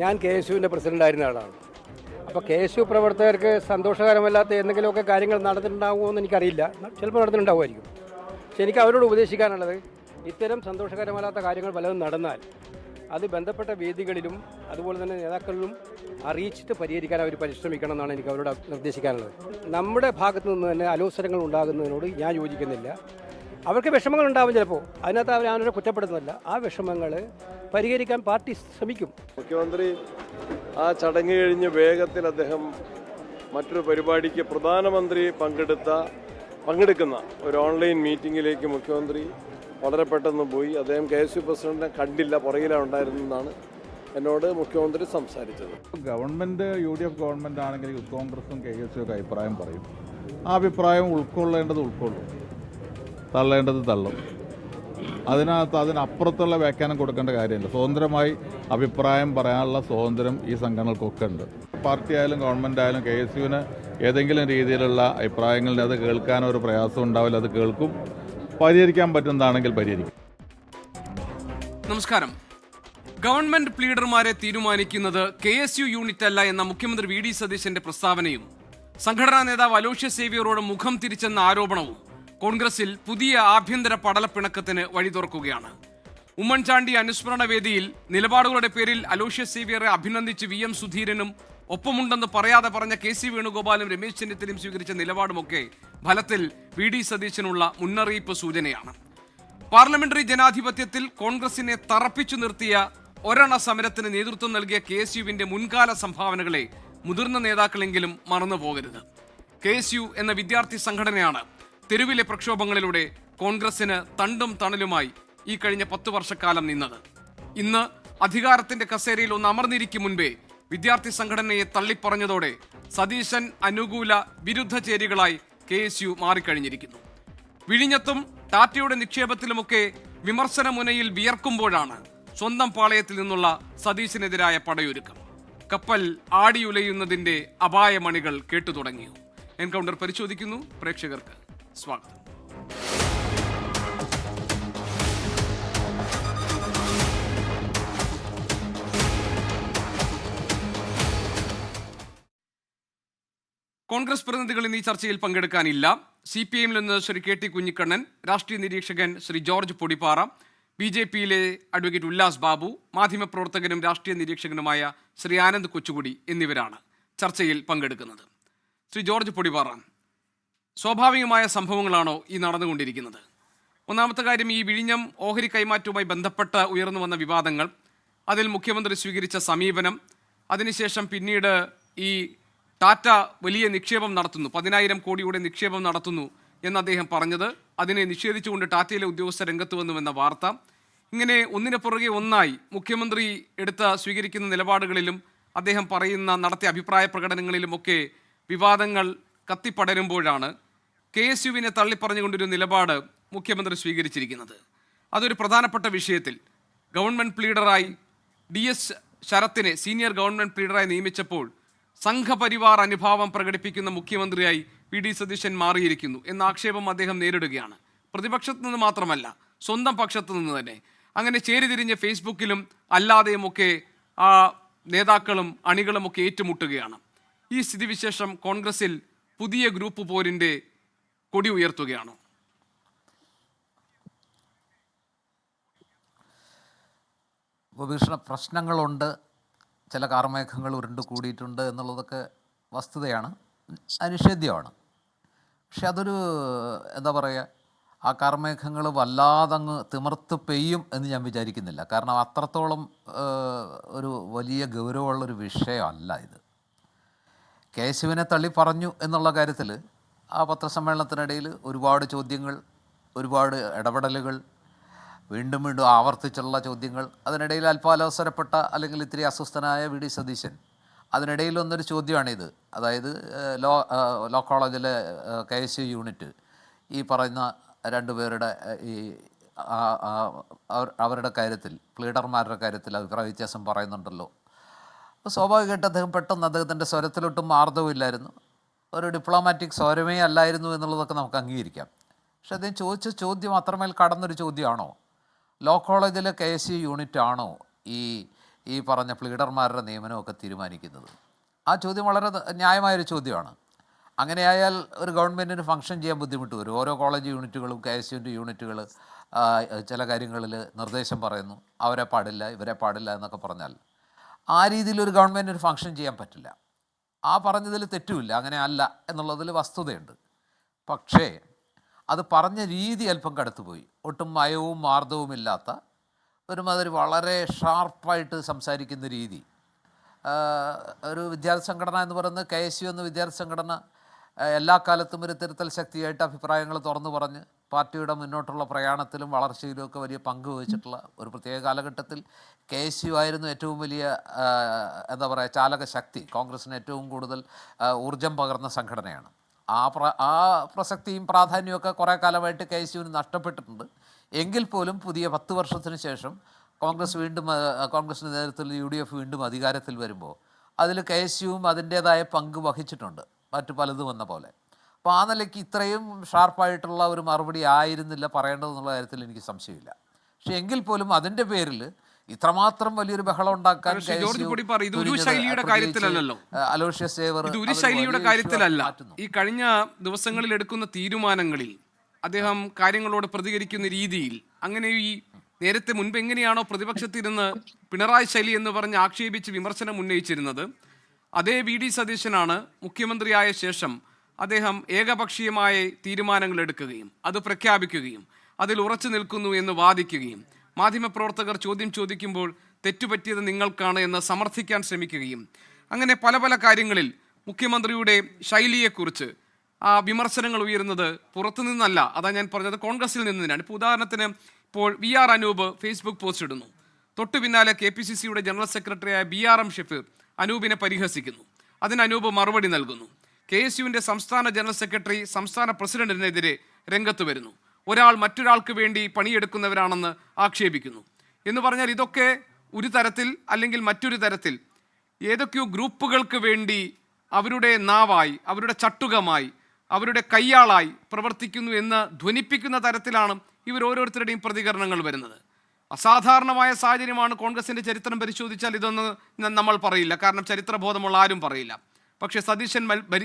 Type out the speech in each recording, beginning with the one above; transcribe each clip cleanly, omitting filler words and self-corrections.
ഞാൻ K S യുവിൻ്റെ പ്രസിഡൻ്റായിരുന്ന ആളാണ്. അപ്പോൾ കെ എസ് യു പ്രവർത്തകർക്ക് സന്തോഷകരമല്ലാത്ത എന്തെങ്കിലുമൊക്കെ കാര്യങ്ങൾ നടന്നിട്ടുണ്ടാകുമോ എന്ന് എനിക്കറിയില്ല. ചിലപ്പോൾ നടന്നിട്ടുണ്ടാവുമായിരിക്കും. പക്ഷെ എനിക്ക് അവരോട് ഉപദേശിക്കാനുള്ളത്, ഇത്തരം സന്തോഷകരമല്ലാത്ത കാര്യങ്ങൾ പലതും നടന്നാൽ അത് ബന്ധപ്പെട്ട വേദികളിലും അതുപോലെ തന്നെ നേതാക്കളിലും അറിയിച്ചിട്ട് പരിഹരിക്കാൻ അവർ പരിശ്രമിക്കണം എന്നാണ് എനിക്ക് അവരോട് നിർദ്ദേശിക്കാനുള്ളത്. നമ്മുടെ ഭാഗത്തു നിന്ന് തന്നെ അലോസരങ്ങൾ ഉണ്ടാകുന്നതിനോട് ഞാൻ യോജിക്കുന്നില്ല. അവർക്ക് വിഷമങ്ങൾ ഉണ്ടാവും ചിലപ്പോൾ, അതിനകത്ത് അവർ ആരെ കുറ്റപ്പെടുത്തുന്നില്ല. ആ വിഷമങ്ങൾ പരിഹരിക്കാൻ പാർട്ടി ശ്രമിക്കും. മുഖ്യമന്ത്രി ആ ചടങ്ങ് കഴിഞ്ഞ് വേഗത്തിൽ അദ്ദേഹം മറ്റൊരു പരിപാടിക്ക് പ്രധാനമന്ത്രി പങ്കെടുക്കുന്ന ഒരു ഓൺലൈൻ മീറ്റിങ്ങിലേക്ക് മുഖ്യമന്ത്രി വളരെ പെട്ടെന്ന് പോയി. അദ്ദേഹം കെ എസ് യു പ്രസിഡന്റിനെ കണ്ടില്ല, പുറകിലാണ് ഉണ്ടായിരുന്നെന്നാണ് എന്നോട് മുഖ്യമന്ത്രി സംസാരിച്ചത്. ഗവൺമെൻറ് UDF ഗവൺമെൻറ് ആണെങ്കിൽ യൂത്ത് കോൺഗ്രസും കെ എസ് യു ഒക്കെ അഭിപ്രായം പറയും. ആ അഭിപ്രായം ഉൾക്കൊള്ളേണ്ടത് ഉൾക്കൊള്ളും, തള്ളേണ്ടത് തള്ളും. അതിനപ്പുറത്തുള്ള വ്യാഖ്യാനം കൊടുക്കേണ്ട കാര്യമില്ല. സ്വതന്ത്രമായി അഭിപ്രായം പറയാനുള്ള സ്വാതന്ത്ര്യം ഈ സംഘടനകൾക്കൊക്കെ ഉണ്ട്. പാർട്ടി ആയാലും ഗവൺമെൻറ് ആയാലും കെ എസ് യുവിന് ഏതെങ്കിലും രീതിയിലുള്ള അഭിപ്രായങ്ങളിൽ അത് കേൾക്കാനൊരു പ്രയാസം ഉണ്ടാവില്ല. അത് കേൾക്കും, പരിഹരിക്കാൻ പറ്റുന്നതാണെങ്കിൽ പരിഹരിക്കും. നമസ്കാരം. ഗവൺമെന്റ് പ്ലീഡർമാരെ തീരുമാനിക്കുന്നത് KSU യൂണിറ്റ് അല്ല എന്ന മുഖ്യമന്ത്രി VD സതീശന്റെ പ്രസ്താവനയും സംഘടനാ നേതാവ് അലോഷ്യസ് സേവ്യറോട് മുഖം തിരിച്ചെന്ന ആരോപണവും കോൺഗ്രസിൽ പുതിയ ആഭ്യന്തര പടലപ്പിണക്കത്തിന് വഴി തുറക്കുകയാണ്. ഉമ്മൻചാണ്ടി അനുസ്മരണ വേദിയിൽ നിലപാടുകളുടെ പേരിൽ അലോഷ്യസ് സേവ്യറെ അഭിനന്ദിച്ച് VM സുധീരനും ഒപ്പമുണ്ടെന്ന് പറയാതെ പറഞ്ഞ KC വേണുഗോപാലും രമേശ് ചെന്നിത്തലയും സ്വീകരിച്ച നിലപാടുമൊക്കെ ഫലത്തിൽ VD സതീശനുള്ള മുന്നറിയിപ്പ് സൂചനയാണ്. പാർലമെന്ററി ജനാധിപത്യത്തിൽ കോൺഗ്രസിനെ തറപ്പിച്ചു നിർത്തിയ ഒരെണ്ണ സമരത്തിന് നേതൃത്വം നൽകിയ KSUവിന്റെ മുൻകാല സംഭാവനകളെ മുതിർന്ന നേതാക്കളെങ്കിലും മറന്നുപോകരുത്. KSU എന്ന വിദ്യാർത്ഥി സംഘടനയാണ് തെരുവിലെ പ്രക്ഷോഭങ്ങളിലൂടെ കോൺഗ്രസിന് തണ്ടും തണലുമായി ഈ കഴിഞ്ഞ 10 വർഷക്കാലം നിന്നത്. ഇന്ന് അധികാരത്തിന്റെ കസേരയിൽ ഒന്ന് അമർന്നിരിക്കും മുൻപേ വിദ്യാർത്ഥി സംഘടനയെ തള്ളിപ്പറഞ്ഞതോടെ സതീശൻ അനുകൂല വിരുദ്ധ ചേരികളായി KSU മാറിക്കഴിഞ്ഞിരിക്കുന്നു. വിഴിഞ്ഞത്തും ടാറ്റയുടെ നിക്ഷേപത്തിലുമൊക്കെ വിമർശന മുനയിൽ വിയർക്കുമ്പോഴാണ് സ്വന്തം പാളയത്തിൽ നിന്നുള്ള സതീശനെതിരായ പടയൊരുക്കം. കപ്പൽ ആടിയുലയുന്നതിന്റെ അപായമണികൾ കേട്ടു തുടങ്ങിയോ? എൻകൗണ്ടർ പരിശോധിക്കുന്നു. പ്രേക്ഷകർക്ക് സ്വാഗതം. കോൺഗ്രസ് പ്രതിനിധികൾ ഇന്ന് ഈ ചർച്ചയിൽ പങ്കെടുക്കാനില്ല. CPIയിൽ നിന്ന് ശ്രീ KT കുഞ്ഞിക്കണ്ണൻ, രാഷ്ട്രീയ നിരീക്ഷകൻ ശ്രീ ജോർജ് പൊടിപ്പാറ, BJPയിലെ അഡ്വക്കേറ്റ് ഉല്ലാസ് ബാബു, മാധ്യമപ്രവർത്തകനും രാഷ്ട്രീയ നിരീക്ഷകനുമായ ശ്രീ ആനന്ദ് കൊച്ചുകുടി എന്നിവരാണ് ചർച്ചയിൽ പങ്കെടുക്കുന്നത്. ശ്രീ ജോർജ് പൊടിപ്പാറ, സ്വാഭാവികമായ സംഭവങ്ങളാണോ ഈ നടന്നുകൊണ്ടിരിക്കുന്നത്? ഒന്നാമത്തെ കാര്യം, ഈ വിഴിഞ്ഞം ഓഹരി കൈമാറ്റവുമായി ബന്ധപ്പെട്ട് ഉയർന്നു വന്ന വിവാദങ്ങൾ, അതിൽ മുഖ്യമന്ത്രി സ്വീകരിച്ച സമീപനം, അതിനുശേഷം പിന്നീട് ഈ ടാറ്റ വലിയ നിക്ഷേപം നടത്തുന്നു, 10,000 കോടിയുടെ നിക്ഷേപം നടത്തുന്നു എന്ന് അദ്ദേഹം പറഞ്ഞത്, അതിനെ നിഷേധിച്ചുകൊണ്ട് ടാറ്റയിലെ ഉദ്യോഗസ്ഥർ രംഗത്ത് വന്നുവെന്ന വാർത്ത, ഇങ്ങനെ ഒന്നിനു പുറകെ ഒന്നായി മുഖ്യമന്ത്രി സ്വീകരിക്കുന്ന നിലപാടുകളിലും അദ്ദേഹം നടത്തിയ അഭിപ്രായ പ്രകടനങ്ങളിലുമൊക്കെ വിവാദങ്ങൾ കത്തിപ്പടരുമ്പോഴാണ് KSUവിനെ തള്ളിപ്പറഞ്ഞുകൊണ്ടൊരു നിലപാട് മുഖ്യമന്ത്രി സ്വീകരിച്ചിരിക്കുന്നത്. അതൊരു പ്രധാനപ്പെട്ട വിഷയത്തിൽ ഗവൺമെൻറ് പ്ലീഡറായി DS ശരത്തിനെ സീനിയർ ഗവൺമെൻറ് പ്ലീഡറായി നിയമിച്ചപ്പോൾ സംഘപരിവാർ അനുഭാവം പ്രകടിപ്പിക്കുന്ന മുഖ്യമന്ത്രിയായി VD സതീശൻ മാറിയിരിക്കുന്നു എന്ന ആക്ഷേപം അദ്ദേഹം നേരിടുകയാണ്. പ്രതിപക്ഷത്തു നിന്ന് മാത്രമല്ല, സ്വന്തം പക്ഷത്തു നിന്ന് തന്നെ. അങ്ങനെ ചേരിതിരിഞ്ഞ് ഫേസ്ബുക്കിലും അല്ലാതെയുമൊക്കെ ആ നേതാക്കളും അണികളുമൊക്കെ ഏറ്റുമുട്ടുകയാണ്. ഈ സ്ഥിതിവിശേഷം കോൺഗ്രസിൽ പുതിയ ഗ്രൂപ്പ് പോരിൻ്റെ കൊടി ഉയർത്തുകയാണോ? പ്രശ്നങ്ങളുണ്ട്, ചില കാർമേഘങ്ങൾ ഉരുണ്ട് കൂടിയിട്ടുണ്ട് എന്നുള്ളതൊക്കെ വസ്തുതയാണ്, അനിഷേധ്യമാണ്. പക്ഷെ അതൊരു എന്താ പറയുക, ആ കാർമേഘങ്ങൾ വല്ലാതങ്ങ് തിമിർത്ത് പെയ്യും എന്ന് ഞാൻ വിചാരിക്കുന്നില്ല. കാരണം അത്രത്തോളം ഒരു വലിയ ഗൗരവമുള്ളൊരു വിഷയമല്ല ഇത്. KSUവിനെ തള്ളി പറഞ്ഞു എന്നുള്ള കാര്യത്തിൽ ആ പത്രസമ്മേളനത്തിനിടയിൽ ഒരുപാട് ചോദ്യങ്ങൾ, ഒരുപാട് ഇടപെടലുകൾ, വീണ്ടും വീണ്ടും ആവർത്തിച്ചുള്ള ചോദ്യങ്ങൾ, അതിനിടയിൽ അല്പാലോസരപ്പെട്ട അല്ലെങ്കിൽ ഇത്തിരി അസ്വസ്ഥനായ VD സതീശൻ, അതിനിടയിൽ വന്നൊരു ചോദ്യമാണിത്. അതായത് ലോ കോളേജിലെ KSU യൂണിറ്റ് ഈ പറയുന്ന 2 പേരുടെ ഈ അവരുടെ കാര്യത്തിൽ, പ്ലീഡർമാരുടെ കാര്യത്തിൽ അഭിപ്രായ വ്യത്യാസം പറയുന്നുണ്ടല്ലോ. അപ്പോൾ സ്വാഭാവികമായിട്ട് അദ്ദേഹം പെട്ടെന്ന് അദ്ദേഹത്തിൻ്റെ സ്വരത്തിലൊട്ടും മാർദ്ദവമില്ലായിരുന്നു, ഒരു ഡിപ്ലോമാറ്റിക് സ്വരമേ അല്ലായിരുന്നു എന്നുള്ളതൊക്കെ നമുക്ക് അംഗീകരിക്കാം. പക്ഷെ അദ്ദേഹം ചോദിച്ച ചോദ്യം അത്രമേൽ കടന്നൊരു ചോദ്യമാണോ? ലോ കോളേജിലെ KSU യൂണിറ്റ് ആണോ ഈ ഈ പറഞ്ഞ പ്ലീഡർമാരുടെ നിയമനമൊക്കെ തീരുമാനിക്കുന്നത്? ആ ചോദ്യം വളരെ ന്യായമായൊരു ചോദ്യമാണ്. അങ്ങനെയായാൽ ഒരു ഗവൺമെൻറ്റിന് ഫംഗ്ഷൻ ചെയ്യാൻ ബുദ്ധിമുട്ട് വരും. ഓരോ കോളേജ് യൂണിറ്റുകളും KSUവിൻ്റെ യൂണിറ്റുകൾ ചില കാര്യങ്ങളിൽ നിർദ്ദേശം പറയുന്നു, അവരെ പാടില്ല ഇവരെ പാടില്ല എന്നൊക്കെ പറഞ്ഞാൽ ആ രീതിയിൽ ഒരു ഗവൺമെൻറ്റിന് ഫംഗ്ഷൻ ചെയ്യാൻ പറ്റില്ല. ആ പറഞ്ഞതിൽ തെറ്റുമില്ല, അങ്ങനെ അല്ല എന്നുള്ളതിൽ വസ്തുതയുണ്ട്. പക്ഷേ അത് പറഞ്ഞ രീതി അല്പം കടത്തുപോയി. ഒട്ടും മയവും മാർദ്ദവുമില്ലാത്ത ഒരുമാതിരി വളരെ ഷാർപ്പായിട്ട് സംസാരിക്കുന്ന രീതി. ഒരു വിദ്യാർത്ഥി സംഘടന എന്ന് പറയുന്നത് KSU എന്ന വിദ്യാർത്ഥി സംഘടന എല്ലാ കാലത്തും ഒരു തിരുത്തൽ ശക്തിയായിട്ട് അഭിപ്രായങ്ങൾ തുറന്നു പറഞ്ഞ് പാർട്ടിയുടെ മുന്നോട്ടുള്ള പ്രയാണത്തിലും വളർച്ചയിലും ഒക്കെ വലിയ പങ്ക് വഹിച്ചിട്ടുള്ള ഒരു പ്രത്യേക കാലഘട്ടത്തിൽ KSU ആയിരുന്നു ഏറ്റവും വലിയ എന്താ പറയുക ചാലക ശക്തി. കോൺഗ്രസ്സിന് ഏറ്റവും കൂടുതൽ ഊർജം പകർന്ന സംഘടനയാണ്. ആ പ്രസക്തിയും പ്രാധാന്യമൊക്കെ കുറേ കാലമായിട്ട് KSUവിന് നഷ്ടപ്പെട്ടിട്ടുണ്ട്. എങ്കിൽ പോലും പുതിയ 10 വർഷത്തിന് ശേഷം കോൺഗ്രസിൻ്റെ നേതൃത്വത്തിൽ UDF വീണ്ടും അധികാരത്തിൽ വരുമ്പോൾ അതിൽ KSUവും അതിൻ്റേതായ പങ്ക് വഹിച്ചിട്ടുണ്ട്, മറ്റു പലതും വന്ന പോലെ. അപ്പോൾ ആ നിലയ്ക്ക് ഇത്രയും ഷാർപ്പായിട്ടുള്ള ഒരു മറുപടി ആയിരുന്നില്ല പറയേണ്ടതെന്നുള്ള കാര്യത്തിൽ എനിക്ക് സംശയമില്ല. പക്ഷെ എങ്കിൽ പോലും അതിൻ്റെ പേരിൽ ഇത്രമാത്രം വലിയൊരു ബഹളം ഉണ്ടാക്കാൻ അലോഷ്യസ് സേവർ ഒരു ശൈലിയുടെ കാര്യത്തിലല്ല. ഈ കഴിഞ്ഞ ദിവസങ്ങളിൽ എടുക്കുന്ന തീരുമാനങ്ങളിൽ അദ്ദേഹം കാര്യങ്ങളോട് പ്രതികരിക്കുന്ന രീതിയിൽ അങ്ങനെ ഈ നേരത്തെ മുൻപ് എങ്ങനെയാണോ പ്രതിപക്ഷത്തിരുന്ന് പിണറായി ശൈലി എന്ന് പറഞ്ഞ് ആക്ഷേപിച്ച് വിമർശനം ഉന്നയിച്ചിരുന്നത്, അതേ VD സതീശനാണ് മുഖ്യമന്ത്രിയായ ശേഷം അദ്ദേഹം ഏകപക്ഷീയമായ തീരുമാനങ്ങൾ എടുക്കുകയും അത് പ്രഖ്യാപിക്കുകയും അതിൽ ഉറച്ചു നിൽക്കുന്നു എന്ന് വാദിക്കുകയും മാധ്യമപ്രവർത്തകർ ചോദ്യം ചോദിക്കുമ്പോൾ തെറ്റുപറ്റിയത് നിങ്ങൾക്കാണ് എന്ന് സമർത്ഥിക്കാൻ ശ്രമിക്കുകയും അങ്ങനെ പല പല കാര്യങ്ങളിൽ മുഖ്യമന്ത്രിയുടെ ശൈലിയെക്കുറിച്ച് ആ വിമർശനങ്ങൾ ഉയരുന്നത് പുറത്തുനിന്നല്ല. അതാ ഞാൻ പറഞ്ഞത്, കോൺഗ്രസിൽ നിന്ന് തന്നെയാണ്. ഇപ്പോൾ ഉദാഹരണത്തിന് ഇപ്പോൾ VR അനൂപ് ഫേസ്ബുക്ക് പോസ്റ്റ് ഇടുന്നു. തൊട്ടു പിന്നാലെ KPCCയുടെ ജനറൽ സെക്രട്ടറിയായ BRM ഷെഫീർ അനൂപിനെ പരിഹസിക്കുന്നു. അതിന് അനൂപ് മറുപടി നൽകുന്നു. KSUവിൻ്റെ സംസ്ഥാന ജനറൽ സെക്രട്ടറി സംസ്ഥാന പ്രസിഡന്റിനെതിരെ രംഗത്ത് വരുന്നു. ഒരാൾ മറ്റൊരാൾക്ക് വേണ്ടി പണിയെടുക്കുന്നവരാണെന്ന് ആക്ഷേപിക്കുന്നു എന്ന് പറഞ്ഞാൽ ഇതൊക്കെ ഒരു തരത്തിൽ അല്ലെങ്കിൽ മറ്റൊരു തരത്തിൽ ഏതൊക്കെയോ ഗ്രൂപ്പുകൾക്ക് വേണ്ടി അവരുടെ നാവായി, അവരുടെ ചട്ടുകമായി, അവരുടെ കയ്യാളായി പ്രവർത്തിക്കുന്നു എന്ന് ധ്വനിപ്പിക്കുന്ന തരത്തിലാണ് ഇവർ ഓരോരുത്തരുടെയും പ്രതികരണങ്ങൾ വരുന്നത്. അസാധാരണമായ സാഹചര്യമാണ്. കോൺഗ്രസിൻ്റെ ചരിത്രം പരിശോധിച്ചാൽ ഇതൊന്നും നമ്മൾ പറയില്ല, കാരണം ചരിത്രബോധമുള്ള ആരും പറയില്ല. പക്ഷേ സതീശൻ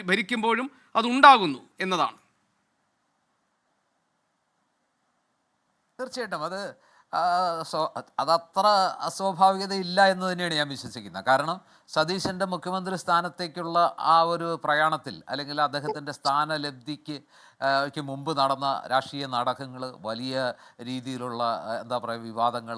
ഭരിക്കുമ്പോഴും അതുണ്ടാകുന്നു എന്നതാണ്. തീർച്ചയായിട്ടും അതത്ര അസ്വാഭാവികതയില്ല എന്ന് തന്നെയാണ് ഞാൻ വിശ്വസിക്കുന്നത്. കാരണം സതീശൻ്റെ മുഖ്യമന്ത്രി സ്ഥാനത്തേക്കുള്ള ആ ഒരു പ്രയാണത്തിൽ അല്ലെങ്കിൽ അദ്ദേഹത്തിൻ്റെ സ്ഥാനലബ്ധിക്ക് മുമ്പ് നടന്ന രാഷ്ട്രീയ നാടകങ്ങൾ, വലിയ രീതിയിലുള്ള എന്താ പറയുക വിവാദങ്ങൾ,